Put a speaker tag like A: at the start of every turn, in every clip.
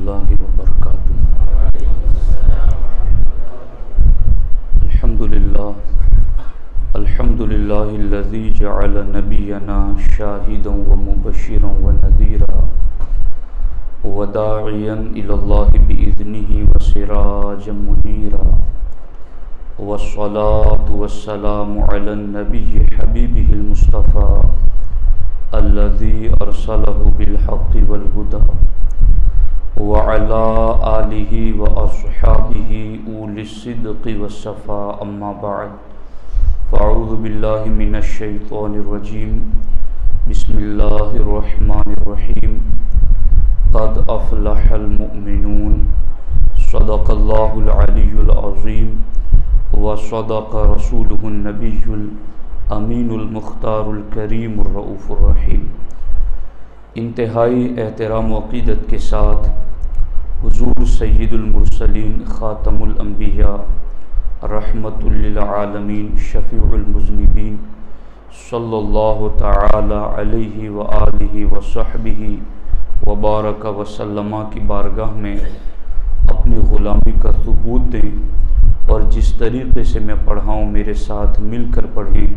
A: اللہ وبرکاتہ۔ الحمد للہ الذی جعل نبینا شاہدا ومبشرا ونذیرا وداعیا الی اللہ بإذنہ وسراجا منیرا، والصلاة والسلام علی النبی حبیبہ المصطفیٰ الذی ارسلہ بالحق والہدی وعلى آلہ واصحابہ اولی الصدق والصفاء، اما بعد فاعوذ باللہ من الشیطان الرجیم، بسم اللہ الرحمن الرحیم۔ قد افلح المؤمنون، صدق اللہ العلی العظیم وصدق رسولہ النبی الامین المختار الکریم الرؤوف الرحیم۔ انتہائی احترام و عقیدت کے ساتھ حضور سید المرسلین خاتم الانبیاء رحمت للعالمین شفیع المذنبین صلی اللہ تعالی علیہ وآلہ وصحبہ وبارک وسلم کی بارگاہ میں اپنی غلامی کا ثبوت دیں، اور جس طریقے سے میں پڑھاؤں میرے ساتھ مل کر پڑھیں۔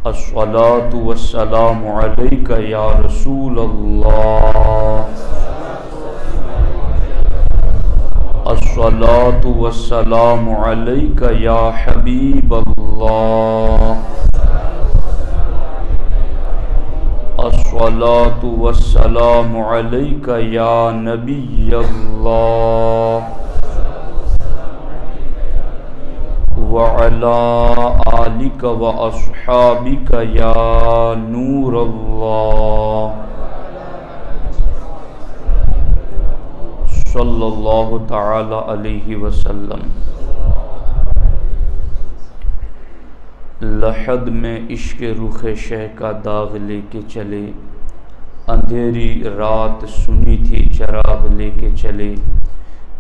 A: الصلاۃ والسلام علیک یا رسول اللہ، الصلاۃ والسلام علیک یا حبیب اللہ، الصلاۃ والسلام علیک یا نبی اللہ، وعلی آلک واصحابک یا نور اللہ، صلی اللہ تعالی علیہ وسلم۔ لحد میں عشق رخ شہ کا داغ لے کے چلے، اندھیری رات سنی تھی چراغ لے کے چلے،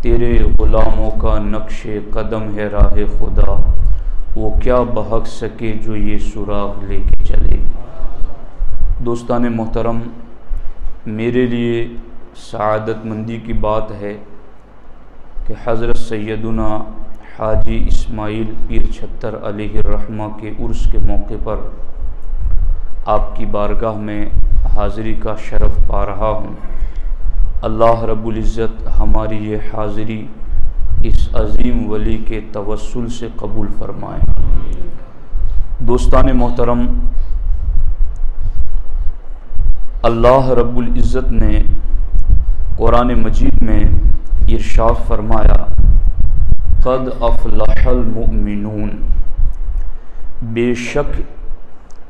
A: تیرے غلاموں کا نقش قدم ہے راہ خدا، وہ کیا بہک سکے جو یہ سراغ لے کے چلے۔ دوستان محترم، میرے لیے سعادت مندی کی بات ہے کہ حضرت سیدنا حاجی اسماعیل پیر چھتر علیہ الرحمہ کے عرس کے موقع پر آپ کی بارگاہ میں حاضری کا شرف پا رہا ہوں۔ اللہ رب العزت ہماری یہ حاضری اس عظیم ولی کے توسل سے قبول فرمائے۔ دوستان محترم، اللہ رب العزت نے قرآن مجید میں ارشاد فرمایا، قد افلح المؤمنون، بے شک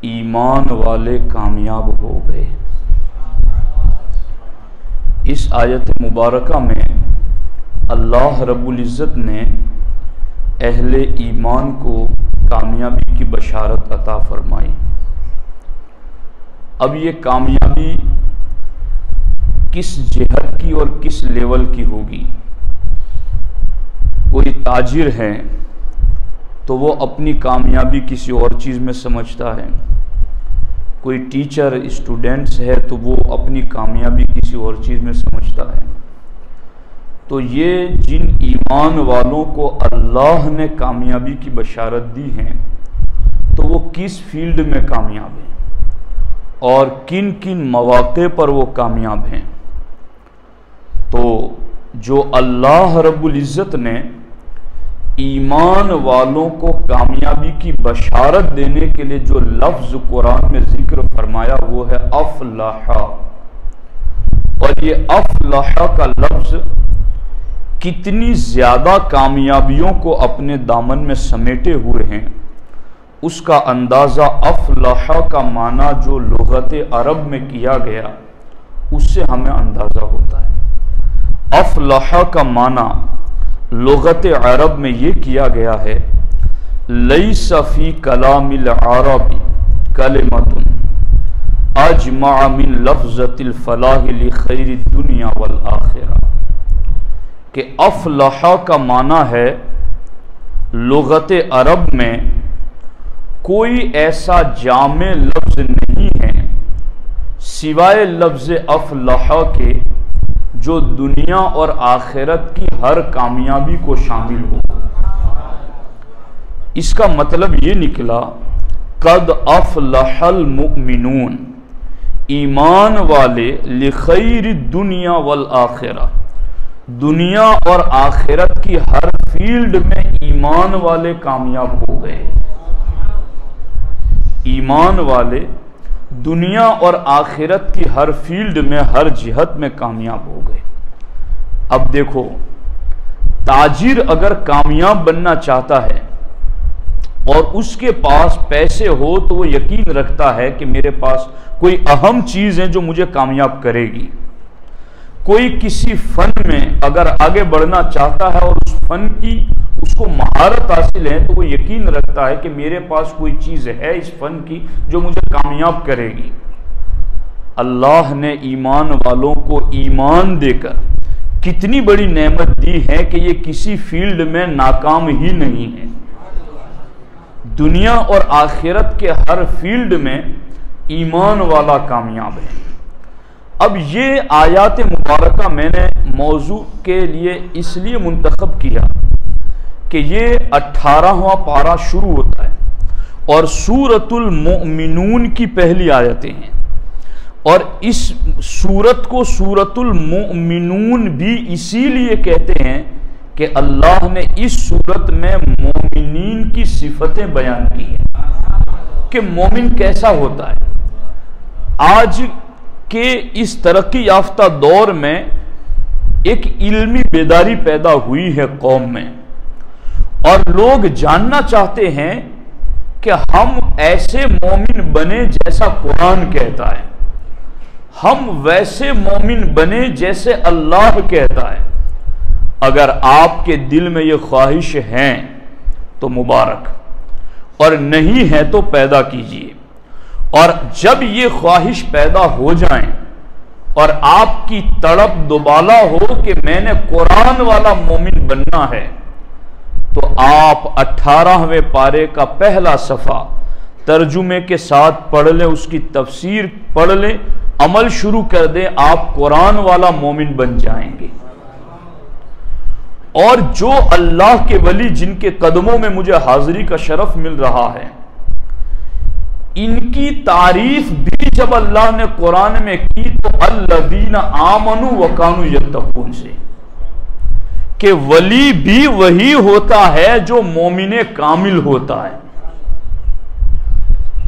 A: ایمان والے کامیاب ہو گئے۔ اس آیت مبارکہ میں اللہ رب العزت نے اہل ایمان کو کامیابی کی بشارت عطا فرمائی۔ اب یہ کامیابی کس جہت کی اور کس لیول کی ہوگی؟ کوئی تاجر ہے تو وہ اپنی کامیابی کسی اور چیز میں سمجھتا ہے، کوئی ٹیچر اسٹوڈنٹس ہے تو وہ اپنی کامیابی کسی اور چیز میں سمجھتا ہے۔ تو یہ جن ایمان والوں کو اللہ نے کامیابی کی بشارت دی ہے تو وہ کس فیلڈ میں کامیاب ہیں اور کن کن مواقع پر وہ کامیاب ہیں؟ تو جو اللہ رب العزت نے ایمان والوں کو کامیابی کی بشارت دینے کے لیے جو لفظ قرآن میں ذکر فرمایا وہ ہے افلح، اور یہ افلح کا لفظ کتنی زیادہ کامیابیوں کو اپنے دامن میں سمیٹے ہوئے ہیں، اس کا اندازہ افلح کا معنی جو لغت عرب میں کیا گیا اس سے ہمیں اندازہ ہوتا ہے۔ افلح کا معنی لغت عرب میں یہ کیا گیا ہے، لیس فی کلام العرب کلمۃ اجمع من لفظۃ الفلاح لخیر الدنیا والآخرہ، کہ افلح کا معنی ہے لغت عرب میں کوئی ایسا جامع لفظ نہیں ہے سوائے لفظ افلح کے جو دنیا اور آخرت کی ہر کامیابی کو شامل ہو۔ اس کا مطلب یہ نکلا قد افلح المؤمنون، ایمان والے لخیر الدنیا والآخرہ، دنیا اور آخرت کی ہر فیلڈ میں ایمان والے کامیاب ہو گئے۔ ایمان والے دنیا اور آخرت کی ہر فیلڈ میں، ہر جہت میں کامیاب ہو گئے۔ اب دیکھو، تاجر اگر کامیاب بننا چاہتا ہے اور اس کے پاس پیسے ہو تو وہ یقین رکھتا ہے کہ میرے پاس کوئی اہم چیز ہے جو مجھے کامیاب کرے گی۔ کوئی کسی فن میں اگر آگے بڑھنا چاہتا ہے اور اس فن کی اس کو مہارت حاصل ہے تو وہ یقین رکھتا ہے کہ میرے پاس کوئی چیز ہے اس فن کی جو مجھے کامیاب کرے گی۔ اللہ نے ایمان والوں کو ایمان دے کر کتنی بڑی نعمت دی ہے کہ یہ کسی فیلڈ میں ناکام ہی نہیں ہے۔ دنیا اور آخرت کے ہر فیلڈ میں ایمان والا کامیاب ہے۔ اب یہ آیات مبارکہ میں نے موضوع کے لیے اس لیے منتخب کیا کہ یہ 18واں پارہ شروع ہوتا ہے اور سورۃ المؤمنون کی پہلی آیتیں ہیں، اور اس سورت کو سورۃ المؤمنون بھی اسی لیے کہتے ہیں کہ اللہ نے اس سورت میں مومنین کی صفتیں بیان کی ہیں کہ مومن کیسا ہوتا ہے۔ آج کے اس ترقی یافتہ دور میں ایک علمی بیداری پیدا ہوئی ہے قوم میں، اور لوگ جاننا چاہتے ہیں کہ ہم ایسے مومن بنے جیسا قرآن کہتا ہے، ہم ویسے مومن بنے جیسے اللہ کہتا ہے۔ اگر آپ کے دل میں یہ خواہش ہیں تو مبارک، اور نہیں ہے تو پیدا کیجئے، اور جب یہ خواہش پیدا ہو جائیں اور آپ کی تڑپ دوبالا ہو کہ میں نے قرآن والا مومن بننا ہے، تو آپ 18ویں پارے کا پہلا صفحہ ترجمے کے ساتھ پڑھ لیں، اس کی تفسیر پڑھ لیں، عمل شروع کر دیں، آپ قرآن والا مومن بن جائیں گے۔ اور جو اللہ کے ولی جن کے قدموں میں مجھے حاضری کا شرف مل رہا ہے، ان کی تعریف بھی جب اللہ نے قرآن میں کی تو الذین آمنوا وکانوا یتقون سے، کہ ولی بھی وہی ہوتا ہے جو مومن کامل ہوتا ہے۔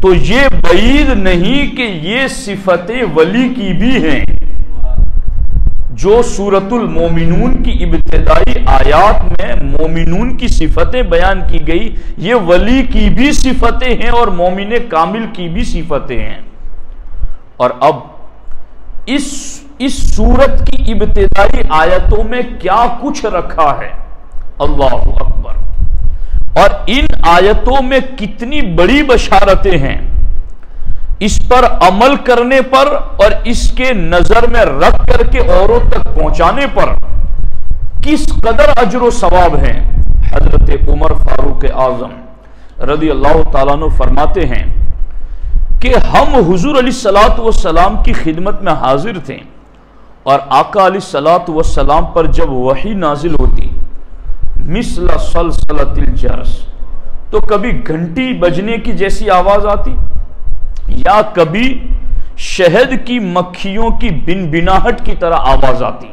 A: تو یہ بعید نہیں کہ یہ صفتیں ولی کی بھی ہیں جو سورۃ المومنون کی ابتدائی آیات میں مومنون کی صفتیں بیان کی گئی، یہ ولی کی بھی صفتیں ہیں اور مومن کامل کی بھی صفتیں ہیں۔ اور اب اس سورت کی ابتدائی آیتوں میں کیا کچھ رکھا ہے، اللہ اکبر، اور ان آیتوں میں کتنی بڑی بشارتیں ہیں، اس پر عمل کرنے پر اور اس کے نظر میں رکھ کر کے اوروں تک پہنچانے پر کس قدر اجر و ثواب ہیں۔ حضرت عمر فاروق اعظم رضی اللہ تعالیٰ عنہ فرماتے ہیں کہ ہم حضور علیہ الصلوۃ والسلام کی خدمت میں حاضر تھے، اور آقا علیہ الصلوۃ والسلام پر جب وحی نازل ہوتی مثل سلسلۃ الجرس، تو کبھی گھنٹی بجنے کی جیسی آواز آتی یا کبھی شہد کی مکھیوں کی بنبناہٹ کی طرح آواز آتی۔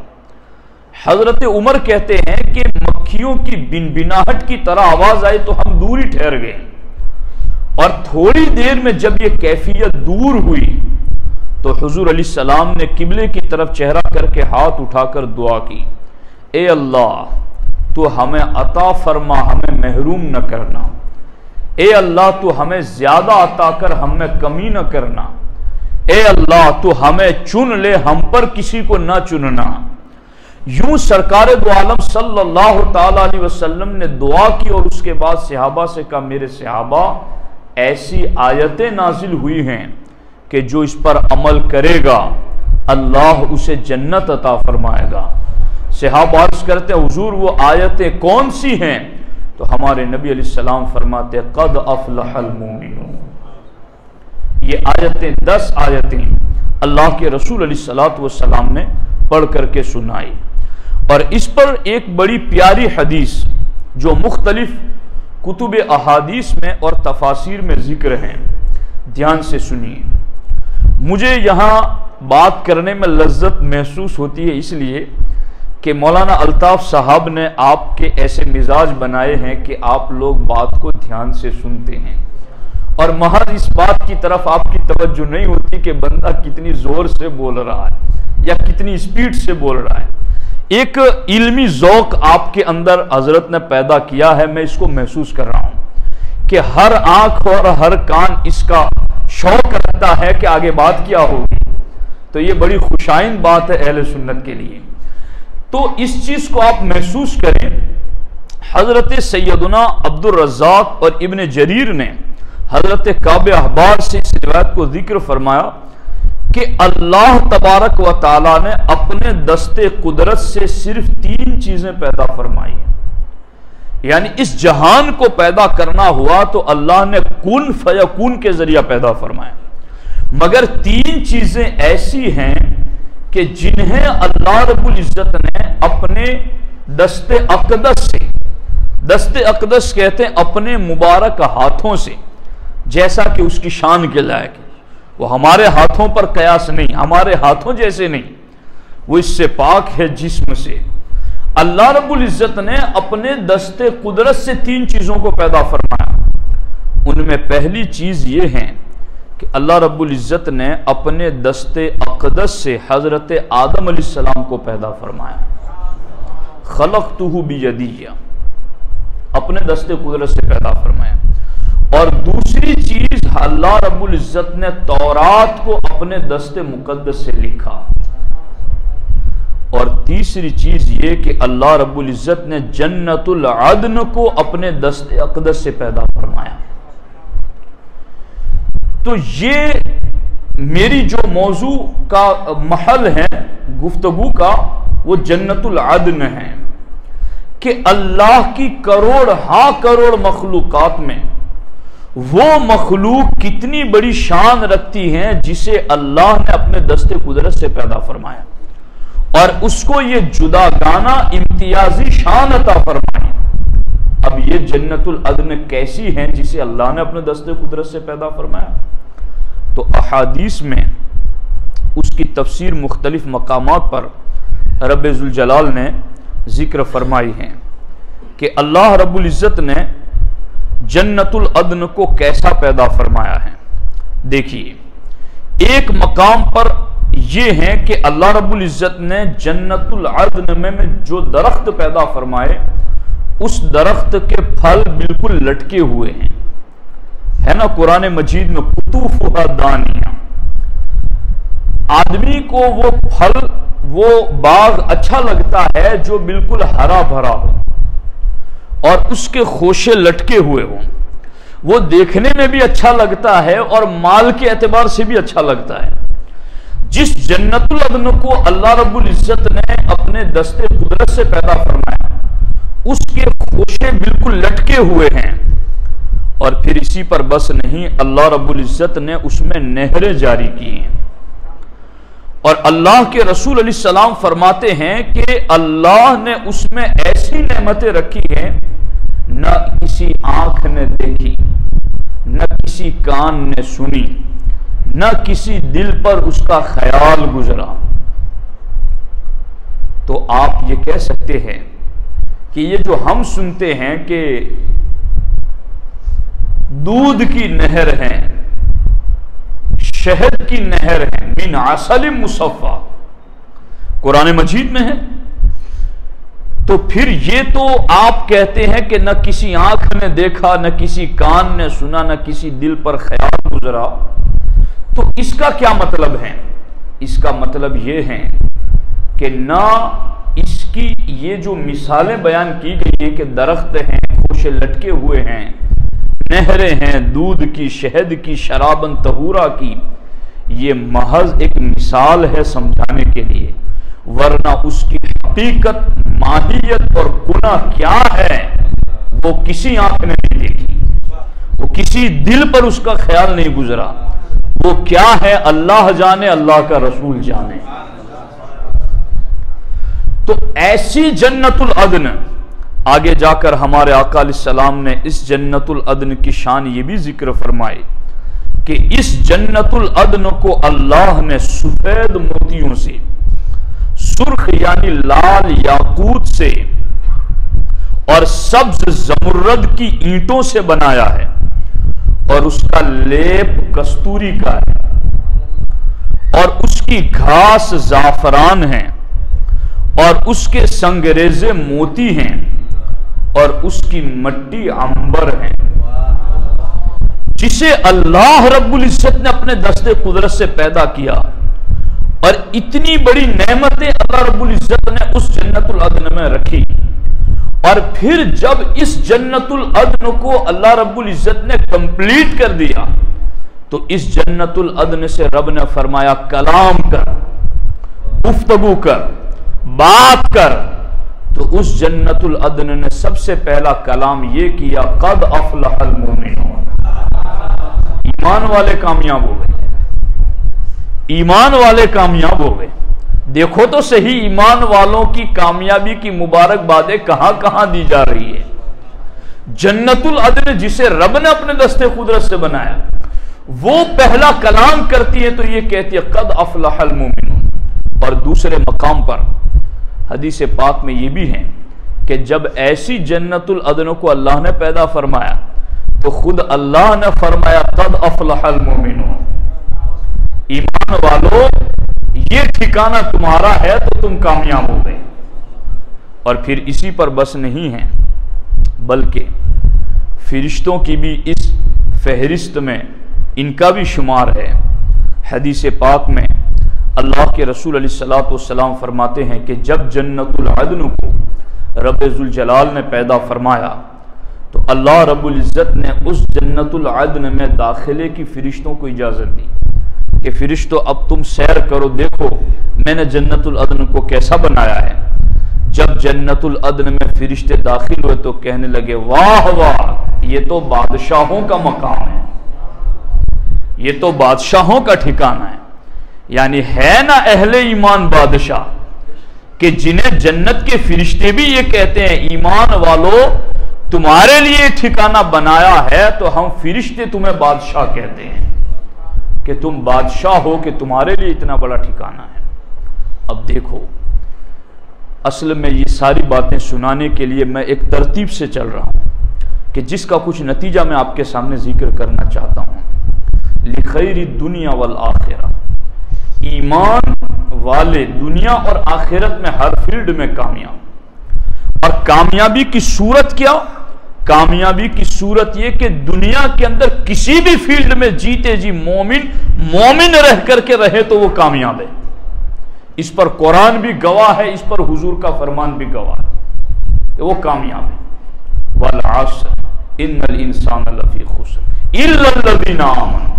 A: حضرت عمر کہتے ہیں کہ مکھیوں کی بنبناہٹ کی طرح آواز آئی تو ہم دور ہی ٹھہر گئے، اور تھوڑی دیر میں جب یہ کیفیت دور ہوئی تو حضور علیہ السلام نے قبلے کی طرف چہرہ کر کے ہاتھ اٹھا کر دعا کی، اے اللہ تو ہمیں عطا فرما، ہمیں محروم نہ کرنا، اے اللہ تو ہمیں زیادہ عطا کر، ہم میں کمی نہ کرنا، اے اللہ تو ہمیں چن لے، ہم پر کسی کو نہ چننا۔ یوں سرکار دو عالم صلی اللہ تعالی علیہ وسلم نے دعا کی، اور اس کے بعد صحابہ سے کہا میرے صحابہ ایسی آیتیں نازل ہوئی ہیں کہ جو اس پر عمل کرے گا اللہ اسے جنت عطا فرمائے گا۔ صحابہ عرض کرتے ہیں حضور وہ آیتیں کون سی ہیں؟ تو ہمارے نبی علیہ السلام فرماتے قد افلح المومنون۔ یہ آیتیں 10 آیتیں اللہ کے رسول علیہ السلام نے پڑھ کر کے سنائی۔ اور اس پر ایک بڑی پیاری حدیث جو مختلف کتب احادیث میں اور تفاسیر میں ذکر ہیں، دھیان سے سنیے۔ مجھے یہاں بات کرنے میں لذت محسوس ہوتی ہے، اس لیے کہ مولانا الطاف صاحب نے آپ کے ایسے مزاج بنائے ہیں کہ آپ لوگ بات کو دھیان سے سنتے ہیں، اور محض اس بات کی طرف آپ کی توجہ نہیں ہوتی کہ بندہ کتنی زور سے بول رہا ہے یا کتنی سپیڈ سے بول رہا ہے۔ ایک علمی ذوق آپ کے اندر حضرت نے پیدا کیا ہے، میں اس کو محسوس کر رہا ہوں کہ ہر آنکھ اور ہر کان اس کا شوق رکھتا ہے کہ آگے بات کیا ہوگی۔ تو یہ بڑی خوشائند بات ہے اہل سنت کے لیے۔ تو اس چیز کو آپ محسوس کریں۔ حضرت سیدنا عبد الرزاق اور ابن جریر نے حضرت کعب احبار سے اس روایت کو ذکر فرمایا کہ اللہ تبارک و تعالی نے اپنے دست قدرت سے صرف 3 چیزیں پیدا فرمائی ہیں، یعنی اس جہان کو پیدا کرنا ہوا تو اللہ نے کن فیکون کے ذریعہ پیدا فرمایا، مگر 3 چیزیں ایسی ہیں کہ جنہیں اللہ رب العزت نے اپنے دست اقدس سے، دست اقدس کہتے ہیں اپنے مبارک ہاتھوں سے، جیسا کہ اس کی شان کے لائق ہے، وہ ہمارے ہاتھوں پر قیاس نہیں، ہمارے ہاتھوں جیسے نہیں، وہ اس سے پاک ہے جسم سے۔ اللہ رب العزت نے اپنے دست قدرت سے 3 چیزوں کو پیدا فرمایا۔ ان میں پہلی چیز یہ ہے کہ اللہ رب العزت نے اپنے دست اقدس سے حضرت آدم علیہ السلام کو پیدا فرمایا، خلقتہ بیدی، اپنے دست قدرت سے پیدا فرمایا۔ اور دوسری چیز اللہ رب العزت نے تورات کو اپنے دست مقدس سے لکھا۔ اور تیسری چیز یہ کہ اللہ رب العزت نے جنت العدن کو اپنے دست اقدس سے پیدا فرمایا۔ تو یہ میری جو موضوع کا محل ہے گفتگو کا، وہ جنت العدن ہے کہ اللہ کی کروڑ مخلوقات میں وہ مخلوق کتنی بڑی شان رکھتی ہیں جسے اللہ نے اپنے دست قدرت سے پیدا فرمایا، اور اس کو یہ جداگانہ امتیازی شان عطا فرمائی۔ اب یہ جنت العدن کیسی ہے جسے اللہ نے اپنے دست قدرت سے پیدا فرمایا؟ تو احادیث میں اس کی تفسیر مختلف مقامات پر رب ذوالجلال نے ذکر فرمائی ہے کہ اللہ رب العزت نے جنت العدن کو کیسا پیدا فرمایا ہے۔ دیکھیے، ایک مقام پر یہ ہے کہ اللہ رب العزت نے جنت العدن میں جو درخت پیدا فرمائے، اس درخت کے پھل بالکل لٹکے ہوئے ہیں، ہے نا؟ قرآن مجید میں قطوفھا دانیہ، آدمی کو وہ پھل، وہ باغ اچھا لگتا ہے جو بالکل ہرا بھرا ہو اور اس کے خوشے لٹکے ہوئے ہوں، وہ دیکھنے میں بھی اچھا لگتا ہے اور مال کے اعتبار سے بھی اچھا لگتا ہے۔ جس جنت العدن کو اللہ رب العزت نے اپنے دست قدرت سے پیدا فرمایا، اس کے خوشے بالکل لٹکے ہوئے ہیں، اور پھر اسی پر بس نہیں، اللہ رب العزت نے اس میں نہریں جاری کی ہیں۔ اور اللہ کے رسول علیہ السلام فرماتے ہیں کہ اللہ نے اس میں ایسی نعمتیں رکھی ہیں نہ کسی آنکھ نے دیکھی، نہ کسی کان نے سنی، نہ کسی دل پر اس کا خیال گزرا۔ تو آپ یہ کہہ سکتے ہیں کہ یہ جو ہم سنتے ہیں کہ دودھ کی نہر ہے، شہد کی نہر ہے، من عسل مصفا، قرآن مجید میں ہے، تو پھر یہ تو آپ کہتے ہیں کہ نہ کسی آنکھ نے دیکھا، نہ کسی کان نے سنا، نہ کسی دل پر خیال گزرا، تو اس کا کیا مطلب ہے؟ اس کا مطلب یہ ہے کہ نہ اس کی یہ جو مثالیں بیان کی گئی ہے کہ درخت ہیں، خوشے لٹکے ہوئے ہیں، نہریں ہیں دودھ کی، شہد کی، شرابن طہورا کی، یہ محض ایک مثال ہے سمجھانے کے لیے، ورنہ اس کی حقیقت، ماہیت اور گناہ کیا ہے وہ کسی آنکھ نے نہیں دیکھی، وہ کسی دل پر اس کا خیال نہیں گزرا، وہ کیا ہے اللہ جانے، اللہ کا رسول جانے۔ ایسی جنت العدن، آگے جا کر ہمارے آقا علیہ السلام نے اس جنت العدن کی شان یہ بھی ذکر فرمائی کہ اس جنت العدن کو اللہ نے سفید موتیوں سے، سرخ یعنی لال یاقوت سے اور سبز زمرد کی اینٹوں سے بنایا ہے، اور اس کا لیپ کستوری کا ہے، اور اس کی گھاس زعفران ہے، اور اس کے سنگریزے موتی ہیں، اور اس کی مٹی عنبر ہے، جسے اللہ رب العزت نے اپنے دست قدرت سے پیدا کیا، اور اتنی بڑی نعمتیں اللہ رب العزت نے اس جنت العدن میں رکھی۔ اور پھر جب اس جنت العدن کو اللہ رب العزت نے کمپلیٹ کر دیا تو اس جنت العدن سے رب نے فرمایا کلام کر، گفتگو کر، بات کر۔ تو اس جنت العدن نے سب سے پہلا کلام یہ کیا، قد افلح المؤمنون، ایمان والے کامیاب ہو گئے، ایمان والے کامیاب ہو گئے۔ دیکھو تو صحیح ایمان والوں کی کامیابی کی مبارک باتیں کہاں کہاں دی جا رہی ہے۔ جنت العدن جسے رب نے اپنے دست قدرت سے بنایا، وہ پہلا کلام کرتی ہے تو یہ کہتی ہے قد افلح المؤمنون۔ اور دوسرے مقام پر حدیث پاک میں یہ بھی ہے کہ جب ایسی جنت العدن کو اللہ نے پیدا فرمایا تو خود اللہ نے فرمایا قد افلح المؤمنون، ایمان والو یہ ٹھکانہ تمہارا ہے تو تم کامیاب ہو گئے۔ اور پھر اسی پر بس نہیں ہے بلکہ فرشتوں کی بھی اس فہرست میں ان کا بھی شمار ہے۔ حدیث پاک میں اللہ کے رسول علیہ الصلوۃ والسلام فرماتے ہیں کہ جب جنت العدن کو رب ذوالجلال نے پیدا فرمایا تو اللہ رب العزت نے اس جنت العدن میں داخلے کی فرشتوں کو اجازت دی کہ فرشتوں اب تم سیر کرو، دیکھو میں نے جنت العدن کو کیسا بنایا ہے۔ جب جنت العدن میں فرشتے داخل ہوئے تو کہنے لگے واہ واہ، یہ تو بادشاہوں کا مقام ہے، یہ تو بادشاہوں کا ٹھکانہ ہے۔ یعنی ہے نا اہل ایمان بادشاہ کہ جنہیں جنت کے فرشتے بھی یہ کہتے ہیں ایمان والو تمہارے لیے ٹھکانہ بنایا ہے، تو ہم فرشتے تمہیں بادشاہ کہتے ہیں کہ تم بادشاہ ہو، کہ تمہارے لیے اتنا بڑا ٹھکانہ ہے۔ اب دیکھو اصل میں یہ ساری باتیں سنانے کے لیے میں ایک ترتیب سے چل رہا ہوں کہ جس کا کچھ نتیجہ میں آپ کے سامنے ذکر کرنا چاہتا ہوں۔ لخیر الدنیا والآخرہ، ایمان والے دنیا اور آخرت میں ہر فیلڈ میں کامیاب۔ اور کامیابی کی صورت کیا؟ کامیابی کی صورت یہ کہ دنیا کے اندر کسی بھی فیلڈ میں جیتے جی مومن رہ کر کے رہے تو وہ کامیاب ہے۔ اس پر قرآن بھی گواہ ہے، اس پر حضور کا فرمان بھی گواہ ہے کہ وہ کامیاب ہے۔ والعصر ان الانسان لفی خسر الا الذین آمنوا،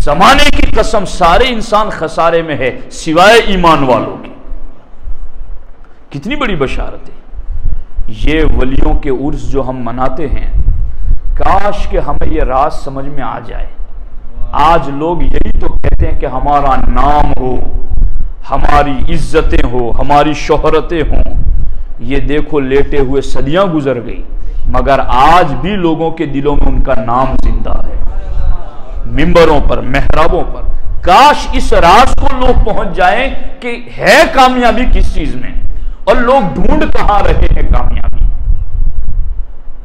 A: زمانے کی قسم سارے انسان خسارے میں ہے سوائے ایمان والوں کی۔ کتنی بڑی بشارت ہے۔ یہ ولیوں کے عرس جو ہم مناتے ہیں، کاش کہ ہمیں یہ راز سمجھ میں آ جائے۔ آج لوگ یہی تو کہتے ہیں کہ ہمارا نام ہو، ہماری عزتیں ہو، ہماری شہرتیں ہوں۔ یہ دیکھو لیٹے ہوئے صدیاں گزر گئی مگر آج بھی لوگوں کے دلوں میں ان کا نام زندہ ہے، ممبروں پر، محرابوں پر۔ کاش اس راز کو لوگ پہنچ جائیں کہ ہے کامیابی کس چیز میں، اور لوگ ڈھونڈ کہاں رہے ہیں کامیابی،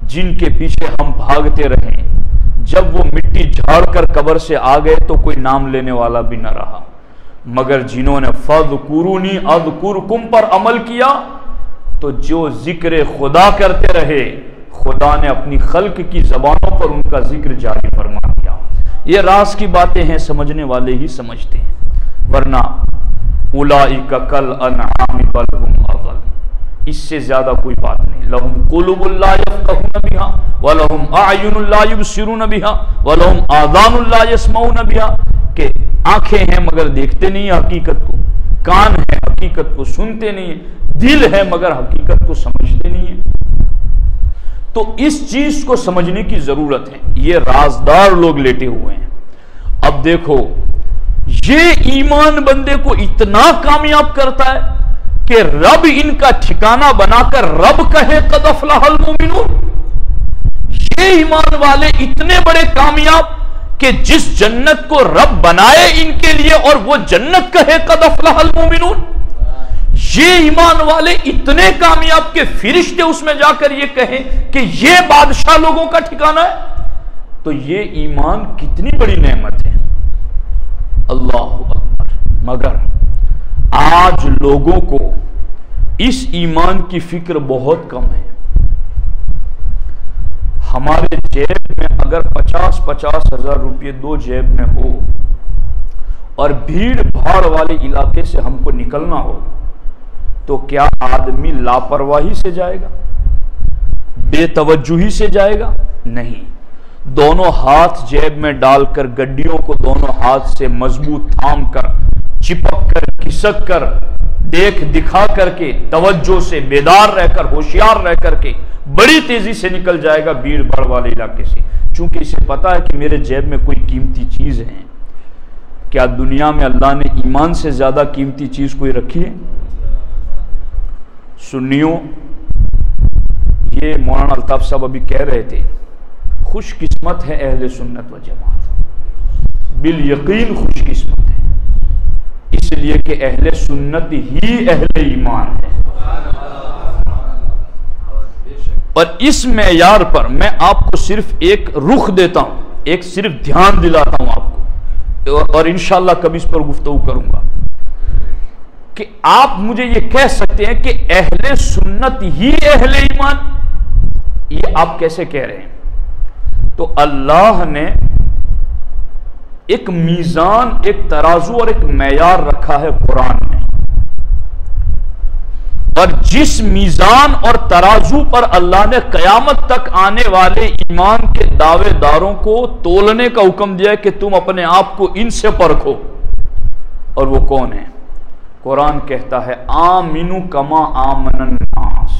A: جن کے پیچھے ہم بھاگتے رہیں۔ جب وہ مٹی جھاڑ کر قبر سے آ گئے تو کوئی نام لینے والا بھی نہ رہا، مگر جنہوں نے فَاذْكُرُونِي أَذْكُرْكُمْ پر عمل کیا تو جو ذکر خدا کرتے رہے، خدا نے اپنی خلق کی زبانوں پر ان کا ذکر جاری فرما دیا۔ یہ راز کی باتیں ہیں، سمجھنے والے ہی سمجھتے ہیں، ورنہ اولئک کالانعام بل ھم اضل، اس سے زیادہ کوئی بات نہیں۔ لہم قلوب لا یفقہون بہا ولہم اعین لا یبصرون بہا ولہم آذان لا یسمعون بہا، کہ آنکھیں ہیں مگر دیکھتے نہیں حقیقت کو، کان ہے حقیقت کو سنتے نہیں، دل ہے مگر حقیقت کو سمجھتے نہیں ہیں۔ تو اس چیز کو سمجھنے کی ضرورت ہے۔ یہ رازدار لوگ لیٹے ہوئے ہیں۔ اب دیکھو یہ ایمان بندے کو اتنا کامیاب کرتا ہے کہ رب ان کا ٹھکانہ بنا کر رب کہے قد افلح المؤمنون؟ یہ ایمان والے اتنے بڑے کامیاب کہ جس جنت کو رب بنائے ان کے لیے اور وہ جنت کہے قد افلح المؤمنون؟ یہ ایمان والے اتنے کامیاب کہ فرشتے اس میں جا کر یہ کہیں کہ یہ بادشاہ لوگوں کا ٹھکانہ ہے؟ تو یہ ایمان کتنی بڑی نعمت ہے، اللہ اکبر۔ مگر آج لوگوں کو اس ایمان کی فکر بہت کم ہے۔ ہمارے جیب میں اگر 50 ہزار روپے دو جیب میں ہو اور بھیڑ بھاڑ والے علاقے سے ہم کو نکلنا ہو تو کیا آدمی لاپرواہی سے جائے گا، بے توجہی سے جائے گا؟ نہیں، دونوں ہاتھ جیب میں ڈال کر گڈیوں کو دونوں ہاتھ سے مضبوط تھام کر چپک کر کھسک کر دیکھ دکھا کر کے توجہ سے بیدار رہ کر ہوشیار رہ کر کے بڑی تیزی سے نکل جائے گا بھیڑ بھاڑ والے علاقے سے، چونکہ اسے پتا ہے کہ میرے جیب میں کوئی قیمتی چیز ہے۔ کیا دنیا میں اللہ نے ایمان سے زیادہ قیمتی چیز کوئی رکھی ہے؟ سنیوں، یہ مولانا الطاف صاحب ابھی کہہ رہے تھے، خوش قسمت ہے اہل سنت و جماعت، بالیقین خوش قسمت ہے، اس لیے کہ اہل سنت ہی اہل ایمان ہے۔ اور اس معیار پر میں آپ کو صرف ایک رخ دیتا ہوں، ایک صرف دھیان دلاتا ہوں آپ کو، اور انشاءاللہ کبھی اس پر گفتگو کروں گا کہ آپ مجھے یہ کہہ سکتے ہیں کہ اہل سنت ہی اہل ایمان، یہ آپ کیسے کہہ رہے ہیں؟ تو اللہ نے ایک میزان، ایک ترازو اور ایک معیار رکھا ہے قرآن میں، اور جس میزان اور ترازو پر اللہ نے قیامت تک آنے والے ایمان کے دعوے داروں کو تولنے کا حکم دیا ہے کہ تم اپنے آپ کو ان سے پرکھو، اور وہ کون ہے؟ قرآن کہتا ہے آمنو کما آمن الناس،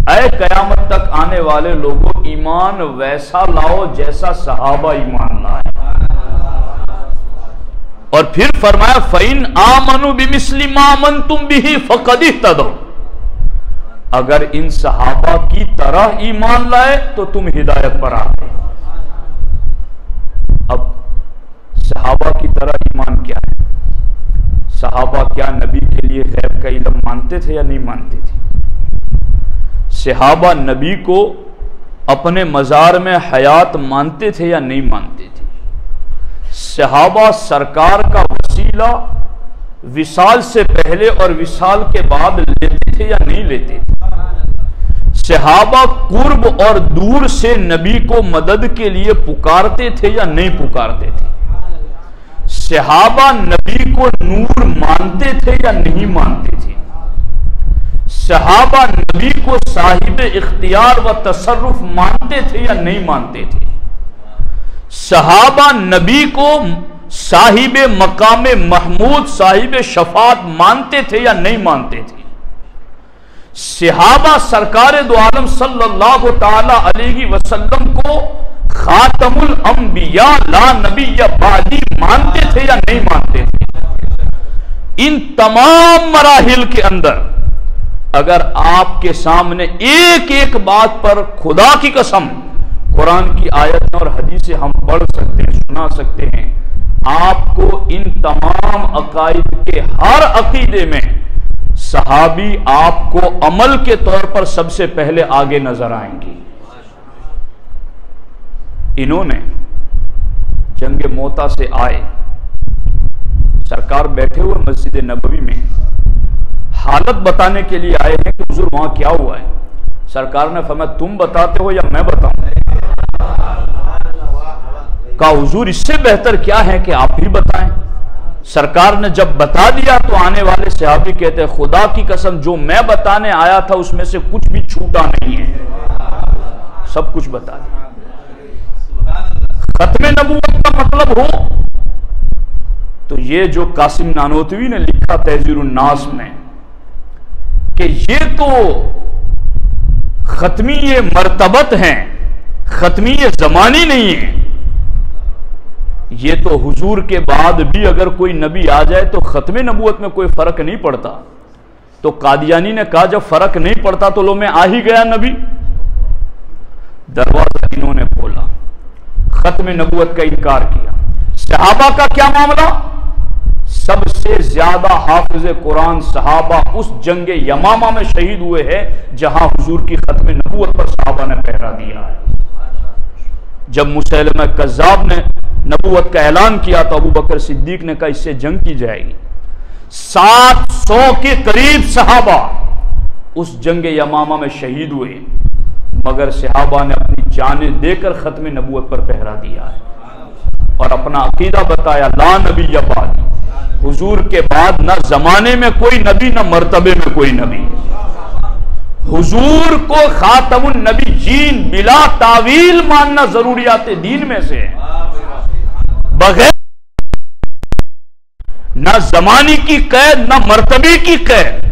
A: اے قیامت تک آنے والے لوگوں ایمان ویسا لاؤ جیسا صحابہ ایمان لائے۔ اور پھر فرمایا فَإِنْ آمَنُوا بِمِثْلِ مَا آمَنْتُمْ بِهِ فَقَدِ اهْتَدَوْا، اگر ان صحابہ کی طرح ایمان لائے تو تم ہدایت پر آ گئے۔ اب صحابہ کی طرح ایمان کیا ہے؟ صحابہ کیا نبی کے لیے غیب کا علم مانتے تھے یا نہیں مانتے تھے؟ صحابہ نبی کو اپنے مزار میں حیات مانتے تھے یا نہیں مانتے تھے؟ صحابہ سرکار کا وسیلہ وصال سے پہلے اور وصال کے بعد لیتے تھے یا نہیں لیتے تھے؟ صحابہ قرب اور دور سے نبی کو مدد کے لیے پکارتے تھے یا نہیں پکارتے تھے؟ صحابہ نبی کو نور مانتے تھے یا نہیں مانتے تھے؟ صحابہ نبی کو صاحب اختیار و تصرف مانتے تھے یا نہیں مانتے تھے؟ صحابہ نبی کو صاحب مقام محمود صاحب شفاعت مانتے تھے یا نہیں مانتے تھے؟ صحابہ سرکار دو عالم صلی اللہ تعالی علیہ وسلم کو خاتم الانبیاء لا نبی بعدی مانتے تھے یا نہیں مانتے تھے؟ ان تمام مراحل کے اندر اگر آپ کے سامنے ایک ایک بات پر خدا کی قسم قرآن کی آیتیں اور حدیثیں ہم پڑھ سکتے ہیں، سنا سکتے ہیں، آپ کو ان تمام عقائد کے ہر عقیدے میں صحابی آپ کو عمل کے طور پر سب سے پہلے آگے نظر آئیں گے۔ انہوں نے جنگ موتا سے آئے، سرکار بیٹھے ہوئے مسجد نبوی میں حالت بتانے کے لیے آئے ہیں کہ حضور وہاں کیا ہوا ہے؟ سرکار نے فرمایا تم بتاتے ہو یا میں بتاؤں؟ کہا حضور اس سے بہتر کیا ہے کہ آپ ہی بتائیں۔ سرکار نے جب بتا دیا تو آنے والے صحابی کہتے ہیں خدا کی قسم جو میں بتانے آیا تھا اس میں سے کچھ بھی چھوٹا نہیں ہے، سب کچھ بتا دیا۔ ختم نبوت کا مطلب ہو تو یہ جو قاسم نانوتوی نے لکھا تحذیر الناس میں کہ یہ تو ختمی مرتبت ہیں، ختمی زمانی نہیں ہے، یہ تو حضور کے بعد بھی اگر کوئی نبی آ جائے تو ختم نبوت میں کوئی فرق نہیں پڑتا. تو قادیانی نے کہا جب فرق نہیں پڑتا تو لو میں آ ہی گیا نبی. دروازہ انہوں نے کھولا, ختم نبوت کا انکار کیا. صحابہ کا کیا معاملہ؟ سب سے زیادہ حافظ قرآن صحابہ اس جنگ یمامہ میں شہید ہوئے ہیں جہاں حضور کی ختم نبوت پر صحابہ نے پہرا دیا ہے. جب مسیلمہ کذاب نے نبوت کا اعلان کیا تو ابو بکر صدیق نے کہا اس سے جنگ کی جائے گی. 700 کے قریب صحابہ اس جنگ یمامہ میں شہید ہوئے, مگر صحابہ نے اپنی جانیں دے کر ختم نبوت پر پہرا دیا ہے اور اپنا عقیدہ بتایا, لا نبی بعدی, حضور کے بعد نہ زمانے میں کوئی نبی نہ مرتبے میں کوئی نبی. حضور کو خاتم النبی جین بلا تعویل ماننا ضروریات دین میں سے ہے, بغیر نہ زمانی کی قید نہ مرتبے کی قید,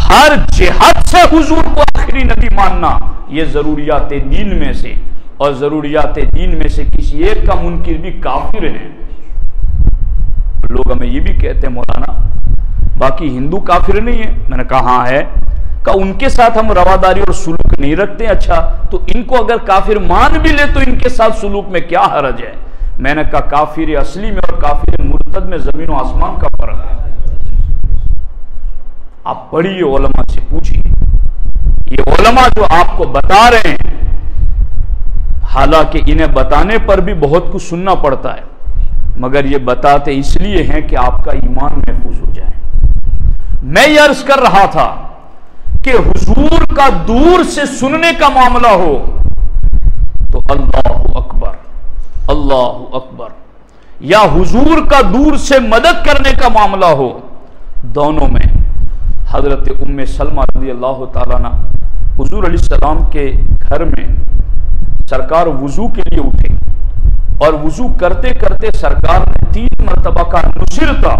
A: ہر جہت سے حضور کو آخری نبی ماننا یہ ضروریات دین میں سے, اور ضروریات دین میں سے کسی ایک کا منکر بھی کافر ہے. لوگ ہمیں یہ بھی کہتے ہیں مولانا باقی ہندو کافر نہیں ہے. میں نے کہا ہاں ہے, کہ ان کے ساتھ ہم رواداری اور سلوک نہیں رکھتے. اچھا تو ان کو اگر کافر مان بھی لے تو ان کے ساتھ سلوک میں کیا حرج ہے؟ میں نے کہا کافر اصلی میں اور کافر مرتد میں زمین و آسمان کا فرق ہے. آپ پڑھیے, علماء سے پوچھیے. یہ علماء جو آپ کو بتا رہے ہیں, حالانکہ انہیں بتانے پر بھی بہت کچھ سننا پڑتا ہے, مگر یہ بتاتے اس لیے ہیں کہ آپ کا ایمان محفوظ ہو جائے. میں یہ عرض کر رہا تھا کہ حضور کا دور سے سننے کا معاملہ ہو تو اللہ اکبر اللہ اکبر, یا حضور کا دور سے مدد کرنے کا معاملہ ہو, دونوں میں حضرت ام سلمہ رضی اللہ تعالیٰ عنہ حضور علیہ السلام کے گھر میں سرکار وضو کے لیے اٹھے اور وضو کرتے کرتے سرکار نے 3 مرتبہ کا نصرتا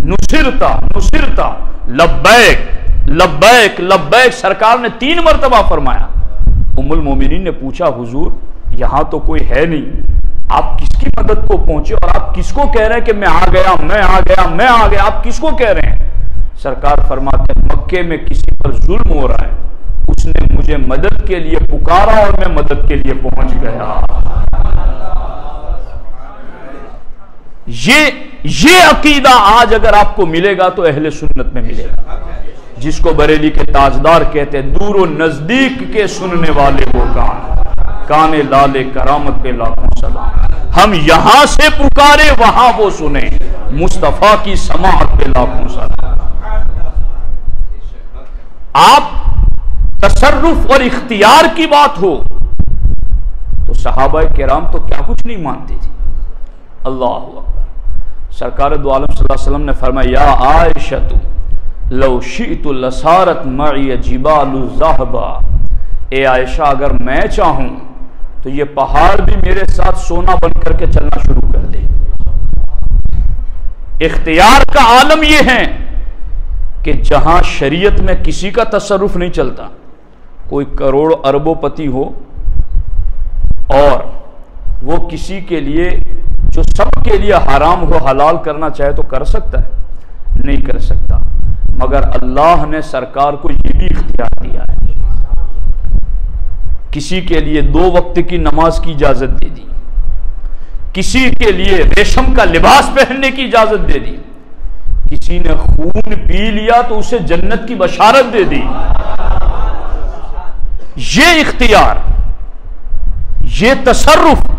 A: نصرتا نصرتا لبیک لبیک لبیک سرکار نے 3 مرتبہ فرمایا. ام المومنین نے پوچھا حضور یہاں تو کوئی ہے نہیں, آپ کس کی مدد کو پہنچے اور آپ کس کو کہہ رہے ہیں کہ میں آ گیا میں آ گیا میں آ گیا, آپ کس کو کہہ رہے ہیں؟ سرکار فرماتے ہیں مکے میں کسی پر ظلم ہو رہا ہے, اس نے مجھے مدد کے لیے پکارا اور میں مدد کے لیے پہنچ گیا. یہ عقیدہ آج اگر آپ کو ملے گا تو اہل سنت میں ملے گا, جس کو بریلی کے تاجدار کہتے ہیں دور و نزدیک کے سننے والے وہ کان لالے کرامت پہ لاکھوں سلام. ہم یہاں سے پکارے وہاں وہ سنیں, مصطفیٰ کی سماعت پہ لاکھوں سلام. آپ تصرف اور اختیار کی بات ہو تو صحابہ کرام تو کیا کچھ نہیں مانتے تھے. اللہ اکبر. سرکار دو عالم صلی اللہ علیہ وسلم نے فرمایا یا عائشہ لو شئت لصارت معی جبال الذهبا, اے عائشہ اگر میں چاہوں تو یہ پہاڑ بھی میرے ساتھ سونا بن کر کے چلنا شروع کر دے. اختیار کا عالم یہ ہے کہ جہاں شریعت میں کسی کا تصرف نہیں چلتا, کوئی کروڑ اربوں پتی ہو اور وہ کسی کے لیے جو سب کے لیے حرام ہو حلال کرنا چاہے تو کر سکتا ہے؟ نہیں کر سکتا. مگر اللہ نے سرکار کو یہ بھی اختیار دیا ہے, کسی کے لیے 2 وقت کی نماز کی اجازت دے دی, کسی کے لیے ریشم کا لباس پہننے کی اجازت دے دی, کسی نے خون پی لیا تو اسے جنت کی بشارت دے دی. یہ اختیار, یہ تصرف,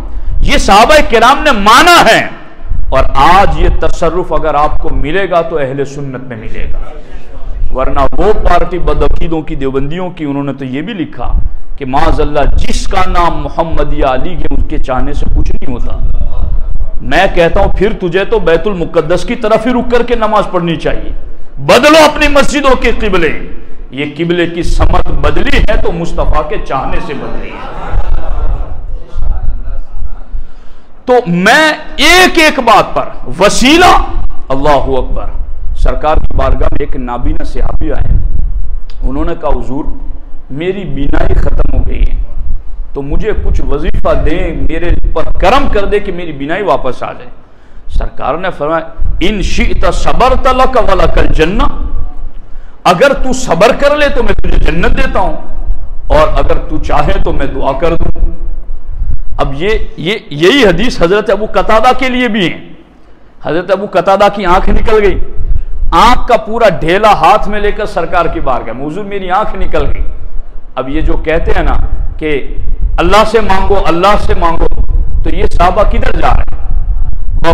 A: یہ صحابہ کرام نے مانا ہے, اور آج یہ تصرف اگر آپ کو ملے گا تو اہل سنت میں ملے گا. ورنہ وہ پارٹی بدعقیدوں کی دیوبندیوں کی, انہوں نے تو یہ بھی لکھا کہ معاذ اللہ جس کا نام محمد یا علی کے ان کے چاہنے سے کچھ نہیں ہوتا. میں کہتا ہوں پھر تجھے تو بیت المقدس کی طرف ہی رک کر کے نماز پڑھنی چاہیے. بدلو اپنی مسجدوں کے قبلے, یہ قبلے کی سمت بدلی ہے تو مصطفیٰ کے چاہنے سے بدلی ہے. تو میں ایک ایک بات پر وسیلہ, اللہ اکبر. سرکار کی بارگاہ میں ایک نابینا صحابی آئے, انہوں نے کہا حضور میری بینائی ختم ہو گئی ہے, تو مجھے کچھ وظیفہ دیں، میرے پر کرم کر دے کہ میری بینائی واپس آ جائے۔ سرکار نے فرمایا ان شئت صبرت لک ولک الجنہ، اگر تو صبر کر لے تو میں تجھے جنت دیتا ہوں، اور اگر تو چاہے تو میں دعا کر دوں۔ اب یہی حدیث حضرت ابو قتادہ کے لیے بھی ہے۔ حضرت ابو قتادہ کی آنکھ نکل گئی، آنکھ کا پورا ڈھیلا ہاتھ میں لے کر سرکار کی بارگاہ میں، حضور میری آنکھ نکل گئی۔ اب یہ جو کہتے ہیں نا کہ اللہ سے مانگو، اللہ سے مانگو، تو یہ صحابہ کدھر جا رہے ہیں؟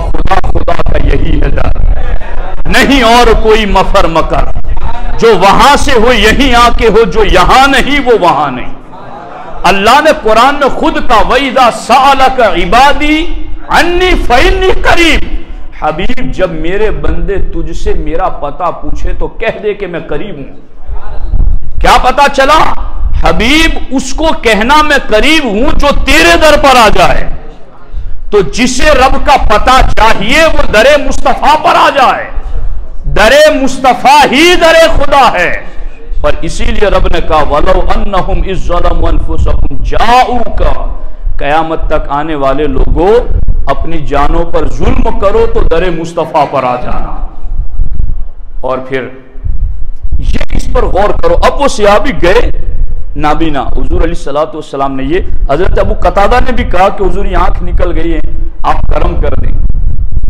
A: خدا خدا کا یہی ہے ڈر، نہیں اور کوئی مفر مکر، جو وہاں سے ہو یہیں آ کے ہو، جو یہاں نہیں وہ وہاں نہیں۔ اللہ نے قرآن میں خود کا وَإِذَا سَأَلَكَ عِبَادِي عَنِّي فَإِنِّي قَرِيبٌ، حبیب جب میرے بندے تجھ سے میرا پتہ پوچھے تو کہہ دے کہ میں قریب ہوں۔ کیا پتہ چلا؟ حبیب اس کو کہنا میں قریب ہوں جو تیرے در پر آ جائے۔ تو جسے رب کا پتہ چاہیے وہ در مصطفیٰ پر آ جائے، در مصطفیٰ ہی در خدا ہے۔ اور اسی لیے رب نے کہا وَلَوْ أَنَّهُمْ إِذْ ظَلَمُوا أَنفُسَهُمْ جَاءُوكَ، قیامت تک آنے والے لوگوں اپنی جانوں پر ظلم کرو تو در مصطفیٰ پر آ جانا۔ اور پھر یہ اس پر غور کرو، اب وہ صحابی گئے نابینا، حضور علیہ السلام نے یہ حضرت ابو قتادہ نے بھی کہا کہ حضور یہ آنکھ نکل گئی ہے، آپ کرم کر دیں۔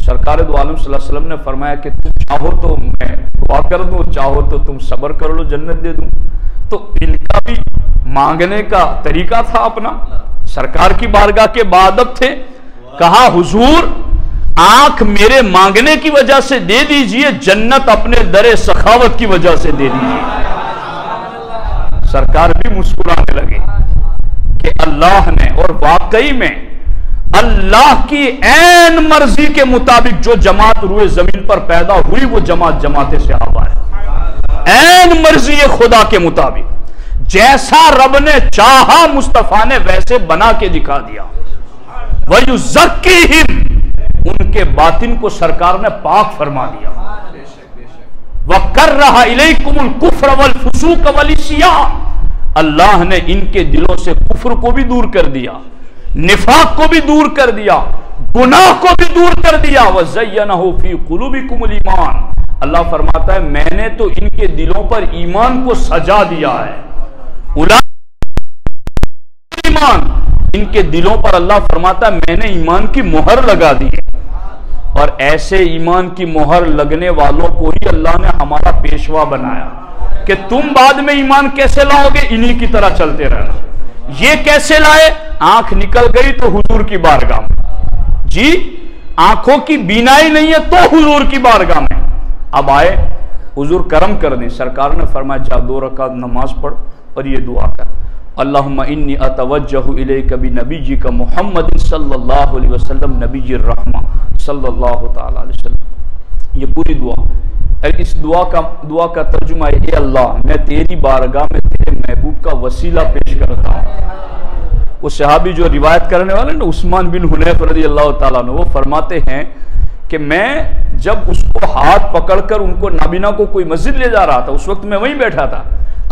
A: سرکار دو عالم صلی اللہ علیہ وسلم نے فرمایا کہ تم چاہو تو میں دعا کر دوں، چاہو تو تم صبر کر لو جنت دے دوں۔ تو ان کا بھی مانگنے کا طریقہ تھا اپنا، سرکار کی بارگاہ کے بادب تھے۔ کہا حضور آنکھ میرے مانگنے کی وجہ سے دے دیجئے، جنت اپنے در سخاوت کی وجہ سے دے دیجئے۔ سرکار بھی مسکرانے لگے کہ اللہ نے، اور واقعی میں اللہ کی عین مرضی کے مطابق جو جماعت روئے زمین پر پیدا ہوئی وہ جماعت صحابہ ہے، عین مرضی خدا کے مطابق، جیسا رب نے چاہا مصطفیٰ نے ویسے بنا کے دکھا دیا۔ وَيُزَكِّيهِمْ، ان کے باطن کو سرکار نے پاک فرما دیا۔ وَكَرَّهَ إِلَيْكُمُ الْكُفْرَ وَالْفُسُوقَ وَالْعِصْيَانَ، اللہ نے ان کے دلوں سے کفر کو بھی دور کر دیا، نفاق کو بھی دور کر دیا، گناہ کو بھی دور کر دیا۔ وَزَيَّنَهُ فِي قُلُوبِكُمُ الْإِيمَانَ، اللہ فرماتا ہے میں نے تو ان کے دلوں پر ایمان کو سجا دیا ہے۔ ایمان، ان کے دلوں پر اللہ فرماتا ہے میں نے ایمان کی مہر لگا دی ہے، اور ایسے ایمان کی مہر لگنے والوں کو ہی اللہ نے ہمارا پیشوا بنایا کہ تم بعد میں ایمان کیسے لاؤ گے؟ انہی کی طرح چلتے رہنا۔ یہ کیسے لائے؟ آنکھ نکل گئی تو حضور کی بارگاہ میں، جی آنکھوں کی بینائی نہیں ہے تو حضور کی بارگاہ میں اب آئے، حضور کرم کر دیں۔ سرکار نے فرمایا جا 2 رکعت نماز پڑھ اور یہ دعا کر، اللہم انی اتوجہ الیک بنبیک محمد صلی اللہ علیہ وسلم نبی الرحمہ صلی اللہ تعالی علیہ وسلم۔ یہ پوری دعا، اس دعا کا ترجمہ ہے اے اللہ میں تیری بارگاہ میں تیرے محبوب کا وسیلہ پیش کرتا ہوں۔ وہ صحابی جو روایت کرنے والے نا عثمان بن حنیف رضی اللہ تعالیٰ عنہ، وہ فرماتے ہیں کہ میں جب اس کو ہاتھ پکڑ کر ان کو نابینا کو کوئی مسجد لے جا رہا تھا، اس وقت میں وہیں بیٹھا تھا،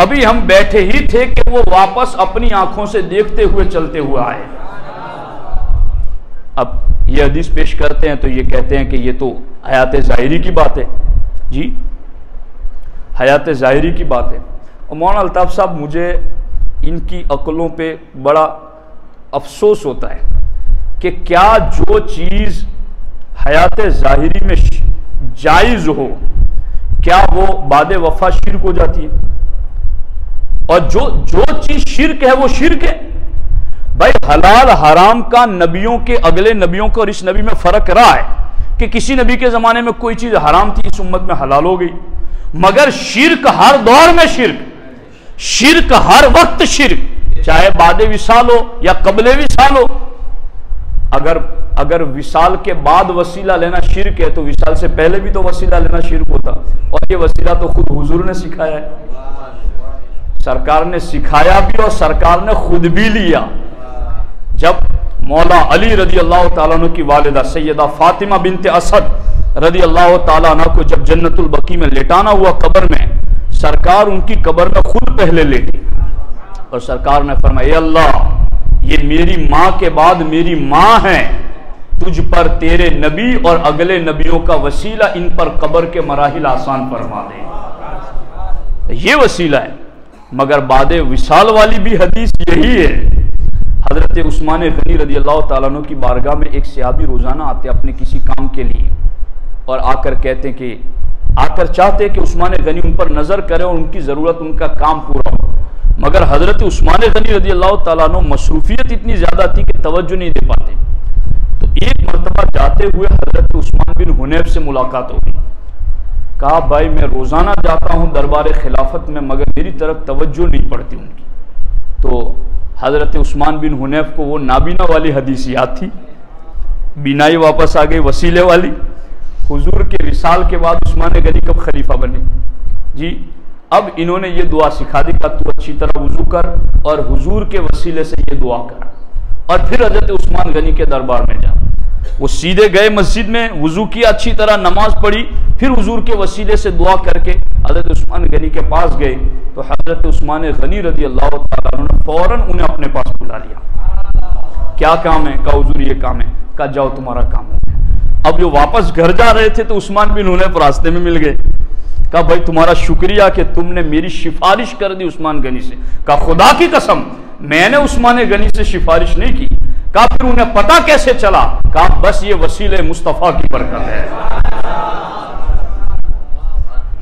A: ابھی ہم بیٹھے ہی تھے کہ وہ واپس اپنی آنکھوں سے دیکھتے ہوئے چلتے ہوئے آئے۔ اب یہ حدیث پیش کرتے ہیں تو یہ کہتے ہیں کہ یہ تو حیات ظاہری کی بات ہے، جی حیات ظاہری کی بات ہے۔ اور مولانا الطاف صاحب مجھے ان کی عقلوں پہ بڑا افسوس ہوتا ہے کہ کیا جو چیز حیات ظاہری میں جائز ہو کیا وہ بعد وفا شرک ہو جاتی ہے؟ اور جو چیز شرک ہے وہ شرک ہے۔ بھائی حلال حرام کا نبیوں کے اگلے نبیوں کو اور اس نبی میں فرق رہا ہے کہ کسی نبی کے زمانے میں کوئی چیز حرام تھی اس امت میں حلال ہو گئی، مگر شرک ہر دور میں شرک ہر وقت شرک، چاہے بعد وصال ہو یا قبل وصال ہو۔ اگر وصال کے بعد وسیلہ لینا شرک ہے تو وصال سے پہلے بھی تو وسیلہ لینا شرک ہوتا، اور یہ وسیلہ تو خود حضور نے سکھایا ہے، سرکار نے سکھایا بھی اور سرکار نے خود بھی لیا۔ جب مولا علی رضی اللہ تعالیٰ عنہ کی والدہ سیدہ فاطمہ بنت اسد رضی اللہ تعالیٰ عنہ کو جب جنت البقیع میں لٹانا ہوا قبر میں، سرکار ان کی قبر میں خود پہلے لیٹی اور سرکار نے فرمایا اے اللہ یہ میری ماں کے بعد میری ماں ہے، تجھ پر تیرے نبی اور اگلے نبیوں کا وسیلہ، ان پر قبر کے مراحل آسان فرما دے، یہ وسیلہ ہے۔ مگر بعد وصال والی بھی حدیث یہی ہے۔ حضرت عثمان غنی رضی اللہ تعالیٰ عنہ کی بارگاہ میں ایک صحابی روزانہ آتے اپنے کسی کام کے لیے، اور آ کر کہتے کہ آ کر چاہتے کہ عثمان غنی ان پر نظر کرے اور ان کی ضرورت، ان کا کام پورا ہو، مگر حضرت عثمان غنی رضی اللہ تعالیٰ عنہ مصروفیت اتنی زیادہ تھی کہ توجہ نہیں دے پاتے۔ تو ایک مرتبہ جاتے ہوئے حضرت عثمان بن حنیف سے ملاقات ہو گئی، کہا بھائی میں روزانہ جاتا ہوں دربار خلافت میں، مگر میری طرف توجہ نہیں پڑتی ان کی۔ تو حضرت عثمان بن حنیف کو وہ نابینا والی حدیث یاد تھی، بینائی واپس آ گئی، وسیلے والی۔ حضور کے وصال کے بعد عثمان غنی کب خلیفہ بنے؟ جی اب انہوں نے یہ دعا سکھا دی کہ تو اچھی طرح وضو کر اور حضور کے وسیلے سے یہ دعا کر، اور پھر حضرت عثمان غنی کے دربار میں جا۔ وہ سیدھے گئے مسجد میں، وضو کیا، اچھی طرح نماز پڑھی، پھر حضور کے وسیلے سے دعا کر کے حضرت عثمان غنی کے پاس گئے، تو حضرت عثمان غنی رضی اللہ تعالیٰ عنہ نے فوراً انہیں اپنے پاس بلا لیا۔ کیا کام ہے؟ کہا حضور یہ کام ہے۔ کہا جاؤ تمہارا کام ہو گیا۔ اب جو واپس گھر جا رہے تھے تو عثمان بن حنیف راستے میں مل گئے، کہا بھائی تمہارا شکریہ کہ تم نے میری سفارش کر دی عثمان غنی سے۔ کہا خدا کی قسم میں نے عثمان غنی سے سفارش نہیں کی۔ کہا پھر انہیں پتا کیسے چلا؟ کہا بس یہ وسیلہ مصطفیٰ کی برکت ہے۔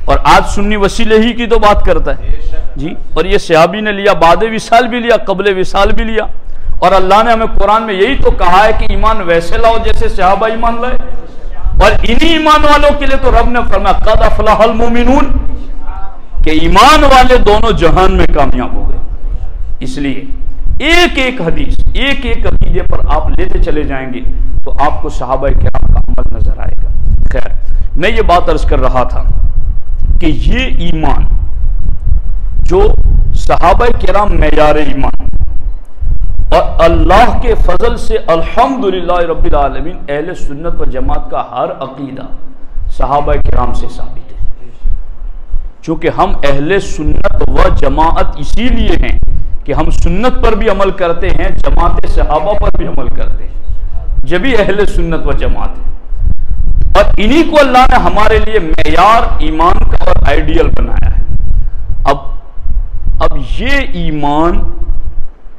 A: اور آج سنی وسیلے ہی کی تو بات کرتا ہے جی، اور یہ صحابی نے لیا، بعد وصال بھی لیا، قبل وصال بھی لیا، اور اللہ نے ہمیں قرآن میں یہی تو کہا ہے کہ ایمان ویسے لاؤ جیسے صحابہ ایمان لائے، اور انہی ایمان والوں کے لیے تو رب نے فرمایا قد افلح المؤمنون، کہ ایمان والے دونوں جہان میں کامیاب ہو گئے۔ اس لیے ایک ایک حدیث، ایک ایک عقیدے پر آپ لیتے چلے جائیں گے تو آپ کو صحابہ کرام کا عمل نظر آئے گا۔ خیر، میں یہ بات عرض کر رہا تھا کہ یہ ایمان جو صحابہ کرام معیار ایمان، اور اللہ کے فضل سے الحمدللہ رب العالمین اہل سنت و جماعت کا ہر عقیدہ صحابہ کرام سے ثابت ہے۔ چونکہ ہم اہل سنت و جماعت اسی لیے ہیں کہ ہم سنت پر بھی عمل کرتے ہیں، جماعت صحابہ پر بھی عمل کرتے ہیں، جبھی اہل سنت و جماعت ہے۔ اور انہی کو اللہ نے ہمارے لیے معیار ایمان کا اور آئیڈیل بنایا ہے۔ اب یہ ایمان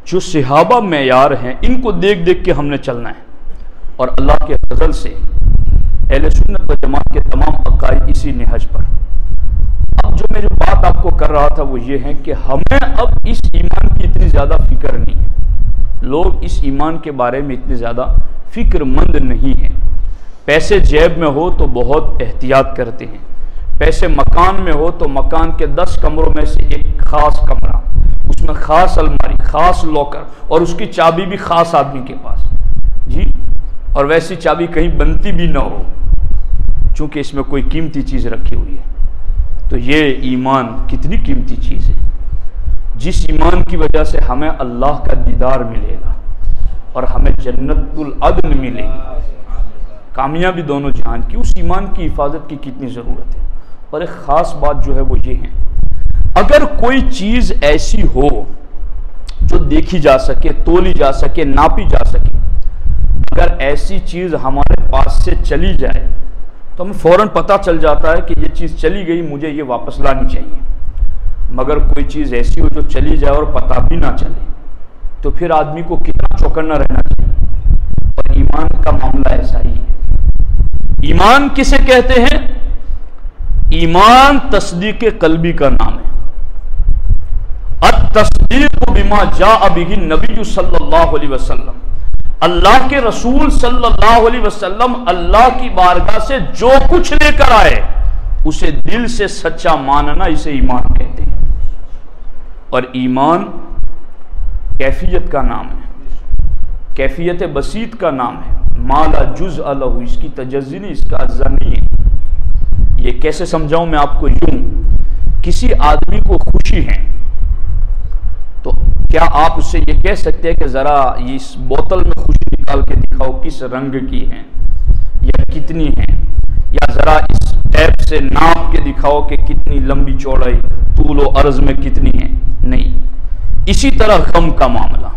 A: جو صحابہ معیار ہیں، ان کو دیکھ دیکھ کے ہم نے چلنا ہے، اور اللہ کے فضل سے اہل سنت و جماعت کے تمام عقائد اسی نہج پر۔ اب جو میں جو بات آپ کو کر رہا تھا وہ یہ ہے کہ ہمیں اب اس ایمان کی اتنی زیادہ فکر نہیں ہے، لوگ اس ایمان کے بارے میں اتنے زیادہ فکر مند نہیں ہیں۔ پیسے جیب میں ہو تو بہت احتیاط کرتے ہیں، پیسے مکان میں ہو تو مکان کے 10 کمروں میں سے ایک خاص کمرہ، اس میں خاص الماری، خاص لاکر، اور اس کی چابی بھی خاص آدمی کے پاس جی، اور ویسی چابی کہیں بنتی بھی نہ ہو، چونکہ اس میں کوئی قیمتی چیز رکھی ہوئی ہے۔ تو یہ ایمان کتنی قیمتی چیز ہے، جس ایمان کی وجہ سے ہمیں اللہ کا دیدار ملے گا اور ہمیں جنت العدن ملے گی، کامیابی دونوں جہان کی۔ اس ایمان کی حفاظت کی کتنی ضرورت ہے۔ اور ایک خاص بات جو ہے وہ یہ ہے، اگر کوئی چیز ایسی ہو جو دیکھی جا سکے، تولی جا سکے، ناپی جا سکے، اگر ایسی چیز ہمارے پاس سے چلی جائے تو ہمیں فوراً پتہ چل جاتا ہے کہ یہ چیز چلی گئی، مجھے یہ واپس لانی چاہیے۔ مگر کوئی چیز ایسی ہو جو چلی جائے اور پتہ بھی نہ چلے تو پھر آدمی کو کتنا چوکنا رہنا چاہیے۔ اور ایمان کا معاملہ ایسا ہی ہے۔ ایمان کسے کہتے ہیں؟ ایمان تصدیق قلبی کا نام ہے۔ التصدیق بما جاء به النبی صلی اللہ علیہ وسلم، اللہ کے رسول صلی اللہ علیہ وسلم اللہ کی بارگاہ سے جو کچھ لے کر آئے اسے دل سے سچا ماننا، اسے ایمان کہتے ہیں۔ اور ایمان کیفیت کا نام ہے، کیفیت بسیط کا نام ہے، ما لا جزء لہ، اس کی تجزی نہیں، اس کا اجزا نہیں ہے۔ یہ کیسے سمجھاؤں میں آپ کو؟ یوں، کسی آدمی کو خوشی ہے تو کیا آپ اس سے یہ کہہ سکتے ہیں کہ ذرا اس بوتل میں خوشی نکال کے دکھاؤ کس رنگ کی ہے یا کتنی ہے، یا ذرا اس ٹیپ سے ناپ کے دکھاؤ کہ کتنی لمبی چوڑائی، طول و عرض میں کتنی ہے؟ نہیں۔ اسی طرح غم کا معاملہ،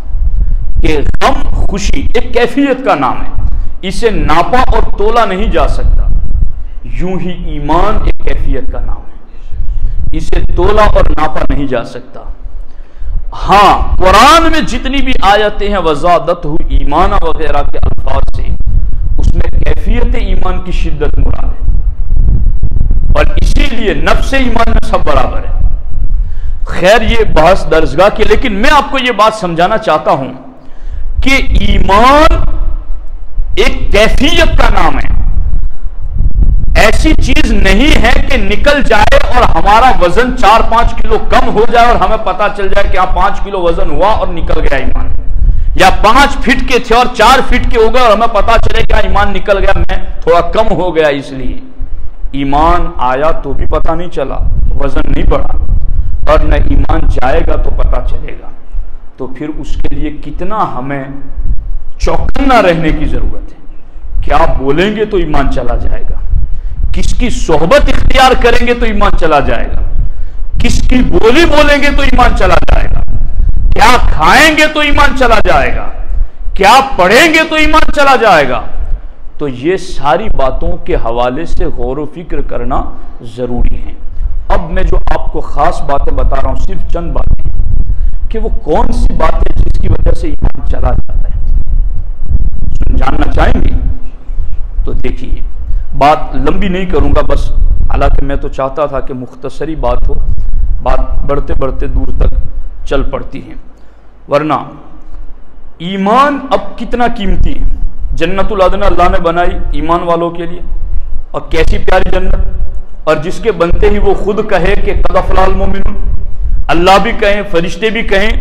A: کہ غم خوشی ایک کیفیت کا نام ہے، اسے ناپا اور تولا نہیں جا سکتا، یوں ہی ایمان ایک کیفیت کا نام ہے، اسے تولا اور ناپا نہیں جا سکتا۔ ہاں قرآن میں جتنی بھی آیتیں ہیں وزادتہ ایمانا وغیرہ کے الفاظ سے، اس میں کیفیت ایمان کی شدت مراد ہے، اور اسی لیے نفس ایمان میں سب برابر ہے۔ خیر یہ بحث درسگاہ کی، لیکن میں آپ کو یہ بات سمجھانا چاہتا ہوں کہ ایمان ایک کیفیت کا نام ہے، ایسی چیز نہیں ہے کہ نکل جائے اور ہمارا وزن 4-5 کلو کم ہو جائے اور ہمیں پتا چل جائے کہ 5 کلو وزن ہوا اور نکل گیا ایمان، یا 5 فٹ کے تھے اور 4 فٹ کے ہو گئے اور ہمیں پتا چلے کہ ایمان نکل گیا، میں تھوڑا کم ہو گیا، اس لیے ایمان آیا تو بھی پتا نہیں چلا، وزن نہیں بڑھا، اور نہ ایمان جائے گا تو پتا چلے گا۔ تو پھر اس کے لیے کتنا ہمیں چوکنا رہنے کی ضرورت ہے، کیا بولیں گے تو ایمان چلا جائے گا، کس کی صحبت اختیار کریں گے تو ایمان چلا جائے گا، کس کی بولی بولیں گے تو ایمان چلا جائے گا، کیا کھائیں گے تو ایمان چلا جائے گا، کیا پڑھیں گے تو ایمان چلا جائے گا۔ تو یہ ساری باتوں کے حوالے سے غور و فکر کرنا ضروری ہے۔ اب میں جو آپ کو خاص باتیں بتا رہا ہوں، صرف چند باتیں کہ وہ کون سی باتیں جس کی وجہ سے ایمان چلا جاتا ہے، جاننا چاہیں گے تو دیکھیے، بات لمبی نہیں کروں گا، بس حالانکہ میں تو چاہتا تھا کہ مختصری بات ہو، بات بڑھتے بڑھتے دور تک چل پڑتی ہیں، ورنہ ایمان اب کتنا قیمتی ہے۔ جنت العدن اللہ نے بنائی ایمان والوں کے لیے، اور کیسی پیاری جنت، اور جس کے بنتے ہی وہ خود کہے کہ قد افلح المؤمنون، اللہ بھی کہیں فرشتے بھی کہیں،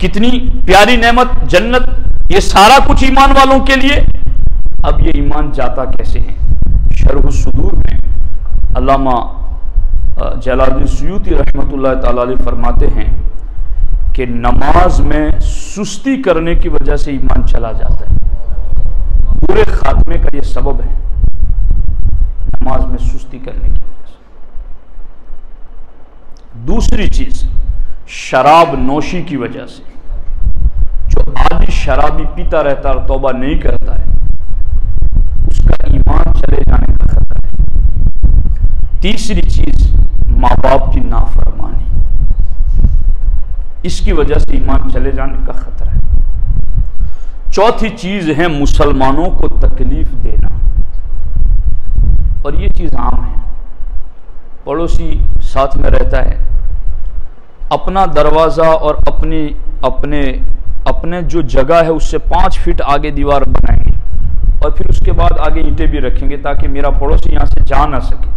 A: کتنی پیاری نعمت جنت، یہ سارا کچھ ایمان والوں کے لیے۔ اب یہ ایمان جاتا کیسے ہے؟ شرح الصدور میں علامہ جلال الدین سیوطی رحمۃ اللہ تعالی علیہ فرماتے ہیں کہ نماز میں سستی کرنے کی وجہ سے ایمان چلا جاتا ہے، برے خاتمے کا یہ سبب ہے، نماز میں سستی کرنے کی وجہ سے۔ دوسری چیز شراب نوشی کی وجہ سے، جو عادی شرابی پیتا رہتا اور توبہ نہیں کرتا ہے، اس کا ایمان چلے جانے کا خطرہ ہے۔ تیسری چیز ماں باپ کی نافرمانی، اس کی وجہ سے ایمان چلے جانے کا خطرہ ہے۔ چوتھی چیز ہے مسلمانوں کو تکلیف دینا، اور یہ چیز عام ہے، پڑوسی ساتھ میں رہتا ہے، اپنا دروازہ اور اپنے جو جگہ ہے اس سے 5 فٹ آگے دیوار بنائیں گے، اور پھر اس کے بعد آگے اینٹیں بھی رکھیں گے تاکہ میرا پڑوسی یہاں سے جا نہ سکے،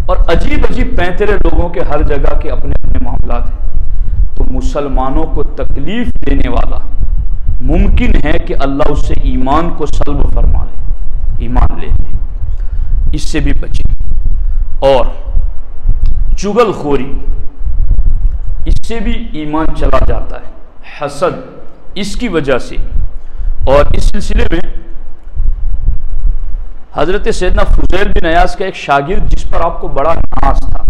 A: اور عجیب عجیب 35 لوگوں کے ہر جگہ کے اپنے اپنے معاملات ہیں۔ تو مسلمانوں کو تکلیف دینے والا ممکن ہے کہ اللہ اس سے ایمان کو سلب فرما لے، ایمان لے لے، اس سے بھی بچیں۔ اور چغل خوری، اس سے بھی ایمان چلا جاتا ہے، حسد اس کی وجہ سے۔ اور اس سلسلے میں حضرت سیدنا فضیل بن عیاض کا ایک شاگرد جس پر آپ کو بڑا ناز تھا،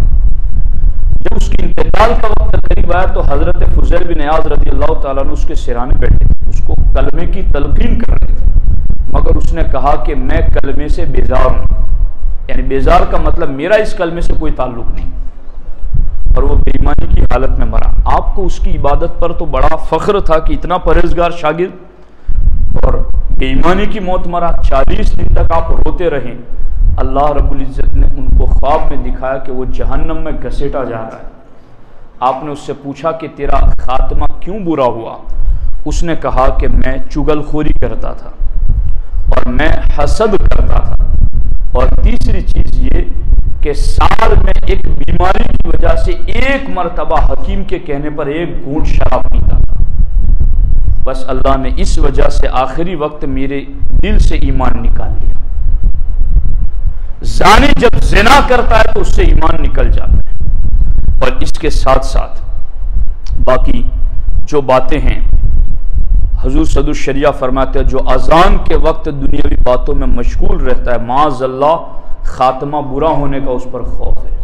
A: جب اس کی انتقال کا وقت قریب آیا تو حضرت فضیل بن عیاض رضی اللہ تعالیٰ عنہ اس کے سرانے بیٹھے تھے، اس کو کلمے کی تلقین کر رہے تھے، مگر اس نے کہا کہ میں کلمے سے بیزار ہوں، یعنی بیزار کا مطلب میرا اس کلمے سے کوئی تعلق نہیں، اور وہ بے ایمانی کی حالت میں مرا۔ آپ کو اس کی عبادت پر تو بڑا فخر تھا کہ اتنا پرہیزگار شاگرد، اور بے ایمانی کی موت مرا۔ 40 دن تک آپ روتے رہے، اللہ رب العزت نے ان کو خواب میں دکھایا کہ وہ جہنم میں گھسیٹا جا رہا ہے۔ آپ نے اس سے پوچھا کہ تیرا خاتمہ کیوں برا ہوا؟ اس نے کہا کہ میں چغل خوری کرتا تھا اور میں حسد کرتا تھا، اور تیسری چیز یہ کہ سال میں ایک بیماری کی وجہ سے ایک مرتبہ حکیم کے کہنے پر 1 گھونٹ شراب پیتا تھا۔ بس اللہ نے اس وجہ سے آخری وقت میرے دل سے ایمان نکال لیا۔ زانی جب زنا کرتا ہے تو اس سے ایمان نکل جاتا ہے۔ اور اس کے ساتھ ساتھ باقی جو باتیں ہیں، حضور صدر الشریعہ فرماتے ہیں جو اذان کے وقت دنیاوی باتوں میں مشغول رہتا ہے، معاذ اللہ خاتمہ برا ہونے کا اس پر خوف ہے۔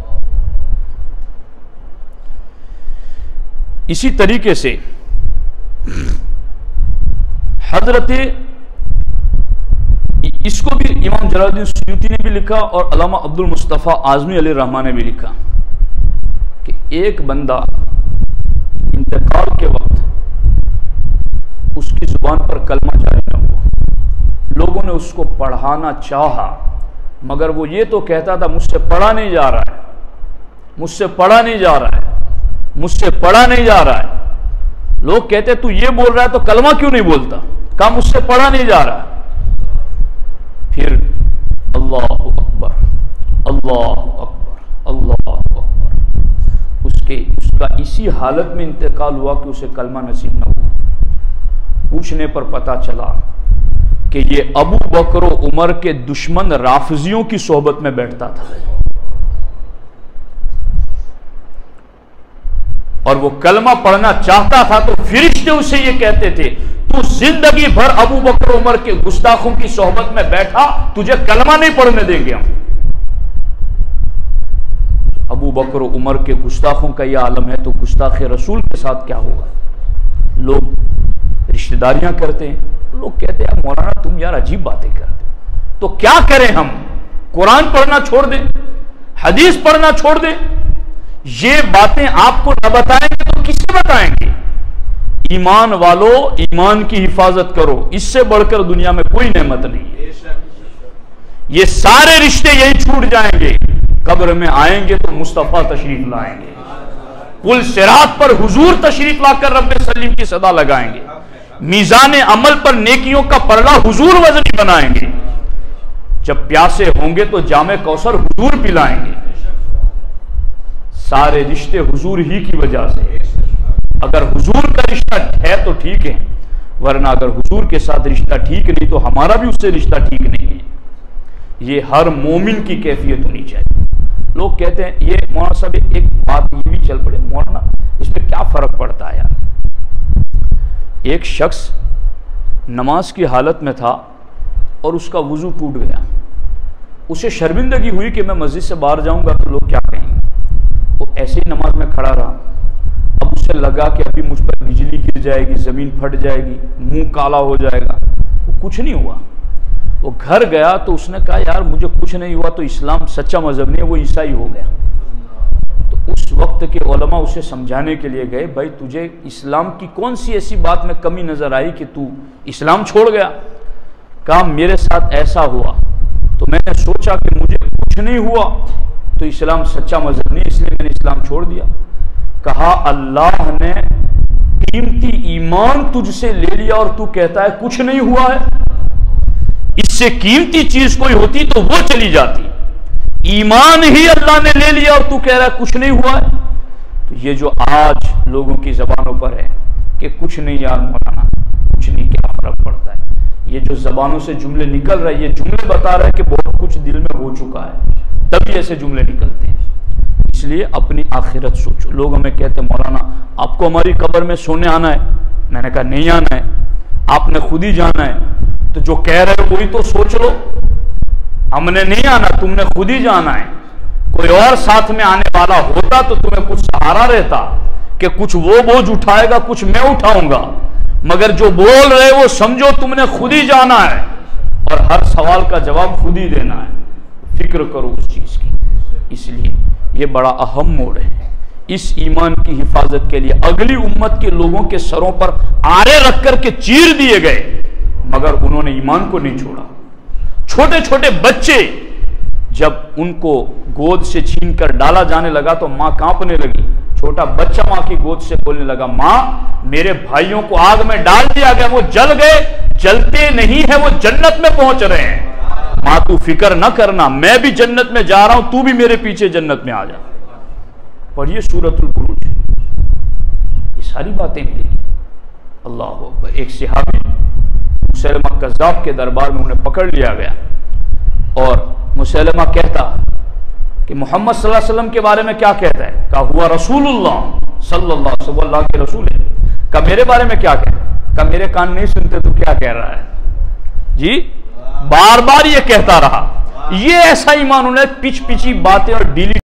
A: اسی طریقے سے حضرت اس کو بھی امام جلال الدین سیوطی نے بھی لکھا اور علامہ عبد المصطفیٰ اعظمی علیہ الرحمہ نے بھی لکھا کہ ایک بندہ انتقال کے وقت اس کی زبان پر کلمہ جاری نہ ہوا، لوگوں نے اس کو پڑھانا چاہا مگر وہ یہ تو کہتا تھا مجھ سے پڑھا نہیں جا رہا ہے، مجھ سے پڑھا نہیں جا رہا ہے، مجھ سے پڑھا نہیں جا رہا ہے۔ لوگ کہتے تو یہ بول رہا ہے تو کلمہ کیوں نہیں بولتا؟ کہا مجھ سے پڑھا نہیں جا رہا ہے۔ پھر اللہ اکبر اللہ اکبر اللہ اکبر، اس کا اسی حالت میں انتقال ہوا کہ اسے کلمہ نصیب نہ ہوا۔ پوچھنے پر پتا چلا کہ یہ ابو بکر و عمر کے دشمن رافضیوں کی صحبت میں بیٹھتا تھا، اور وہ کلمہ پڑھنا چاہتا تھا تو فرشتے اسے یہ کہتے تھے تو زندگی بھر ابو بکر و عمر کے گستاخوں کی صحبت میں بیٹھا، تجھے کلمہ نہیں پڑھنے دیں گے ہم۔ ابو بکر و عمر کے گستاخوں کا یہ عالم ہے تو گستاخ رسول کے ساتھ کیا ہوگا؟ لوگ رشتہ داریاں کرتے ہیں، لوگ کہتے ہیں مولانا تم یار عجیب باتیں کرتے ہو، تو کیا کریں ہم؟ قرآن پڑھنا چھوڑ دیں، حدیث پڑھنا چھوڑ دیں؟ یہ باتیں آپ کو نہ بتائیں گے تو کسے بتائیں گے؟ ایمان والو ایمان کی حفاظت کرو، اس سے بڑھ کر دنیا میں کوئی نعمت نہیں ہے۔ یہ سارے رشتے یہی چھوٹ جائیں گے، قبر میں آئیں گے تو مصطفیٰ تشریف لائیں گے، پل صراط پر حضور تشریف لا کر رب سلیم کی صدا لگائیں گے، میزان عمل پر نیکیوں کا پرلا حضور وزنی بنائیں گے، جب پیاسے ہوں گے تو جام کوثر حضور پلائیں گے۔ سارے رشتے حضور ہی کی وجہ سے، اگر حضور کا رشتہ ہے تو ٹھیک ہے، ورنہ اگر حضور کے ساتھ رشتہ ٹھیک نہیں تو ہمارا بھی اس سے رشتہ ٹھیک نہیں ہے۔ یہ ہر مومن کی کیفیت ہونی چاہیے۔ لوگ کہتے ہیں یہ مولانا صاحب ایک بات یہ بھی چل پڑے، مولانا اس میں کیا فرق پڑتا ہے یار؟ ایک شخص نماز کی حالت میں تھا اور اس کا وضو ٹوٹ گیا، اسے شرمندگی ہوئی کہ میں مسجد سے باہر جاؤں گا تو لوگ کیا کہیں گے، وہ ایسے ہی نماز میں کھڑا رہا۔ اب اسے لگا کہ ابھی مجھ پر بجلی گر جائے گی، زمین پھٹ جائے گی، منہ کالا ہو جائے گا، وہ کچھ نہیں ہوا۔ وہ گھر گیا تو اس نے کہا یار مجھے کچھ نہیں ہوا تو اسلام سچا مذہب نہیں ہے، وہ عیسائی ہو گیا۔ تو اس وقت کے علماء اسے سمجھانے کے لیے گئے، بھائی تجھے اسلام کی کون سی ایسی بات میں کمی نظر آئی کہ تو اسلام چھوڑ گیا؟ کہا میرے ساتھ ایسا ہوا تو میں نے سوچا کہ مجھے کچھ نہیں ہوا تو اسلام سچا مذہب نہیں، اس لیے میں نے اسلام چھوڑ دیا۔ کہا اللہ نے قیمتی ایمان تجھ سے لے لیا اور تو کہتا ہے کچھ نہیں ہوا ہے؟ اس سے قیمتی چیز کوئی ہوتی تو وہ چلی جاتی، ایمان ہی اللہ نے لے لیا اور تو کہہ رہا ہے کچھ نہیں ہوا ہے۔ تو یہ جو آج لوگوں کی زبانوں پر ہے کہ کچھ نہیں یار مولانا کچھ نہیں، کیا فرق پڑتا ہے؟ یہ جو زبانوں سے جملے نکل رہے ہیں یہ جملے بتا رہے ہیں کہ بہت کچھ دل میں ہو چکا ہے، تبھی ایسے جملے نکلتے ہیں۔ اس لیے اپنی آخرت سوچو۔ لوگ ہمیں کہتے ہیں مولانا آپ کو ہماری قبر میں سونے آنا ہے، میں نے کہا نہیں آنا ہے، آپ نے خود ہی جانا ہے، تو جو کہہ رہے ہو وہی تو سوچ لو۔ ہم نے نہیں آنا، تم نے خود ہی جانا ہے۔ کوئی اور ساتھ میں آنے والا ہوتا تو تمہیں کچھ سہارا رہتا کہ کچھ وہ بوجھ اٹھائے گا کچھ میں اٹھاؤں گا، مگر جو بول رہے وہ سمجھو تم نے خود ہی جانا ہے اور ہر سوال کا جواب خود ہی دینا ہے۔ فکر کرو اس چیز کی۔ اس لیے یہ بڑا اہم موڑ ہے۔ اس ایمان کی حفاظت کے لیے اگلی امت کے لوگوں کے سروں پر آرے رکھ کر کے چیر دیے گئے، مگر انہوں نے ایمان کو نہیں چھوڑا۔ چھوٹے چھوٹے بچے جب ان کو گود سے چھین کر ڈالا جانے لگا تو ماں کانپنے لگی۔ چھوٹا بچہ ماں کی گود سے بولنے لگا ماں میرے بھائیوں کو آگ میں ڈال دیا گیا، وہ جل گئے، جلتے نہیں ہیں، وہ جنت میں پہنچ رہے ہیں۔ ماں تو فکر نہ کرنا، میں بھی جنت میں جا رہا ہوں، تو بھی میرے پیچھے جنت میں آ جا۔ پڑھیے سورۃ البروج، یہ ساری باتیں ملیں گی۔ اللہ اکبر۔ ایک صحابی مسلمہ کذاب کے دربار میں انہیں پکڑ لیا گیا اور مسلمہ کہتا کہ محمد صلی اللہ علیہ وسلم کے بارے میں کیا کہتا ہے؟ کہا ہوا رسول اللہ صلی اللہ علیہ وسلم، اللہ کے رسول ہے۔ کہا میرے بارے میں کیا کہتا ہے؟ کہا میرے کان نہیں سنتے تو کیا کہہ رہا ہے؟ جی بار بار یہ کہتا رہا۔ یہ ایسا ایمان انہیں پچ پچی باتیں اور ڈیلی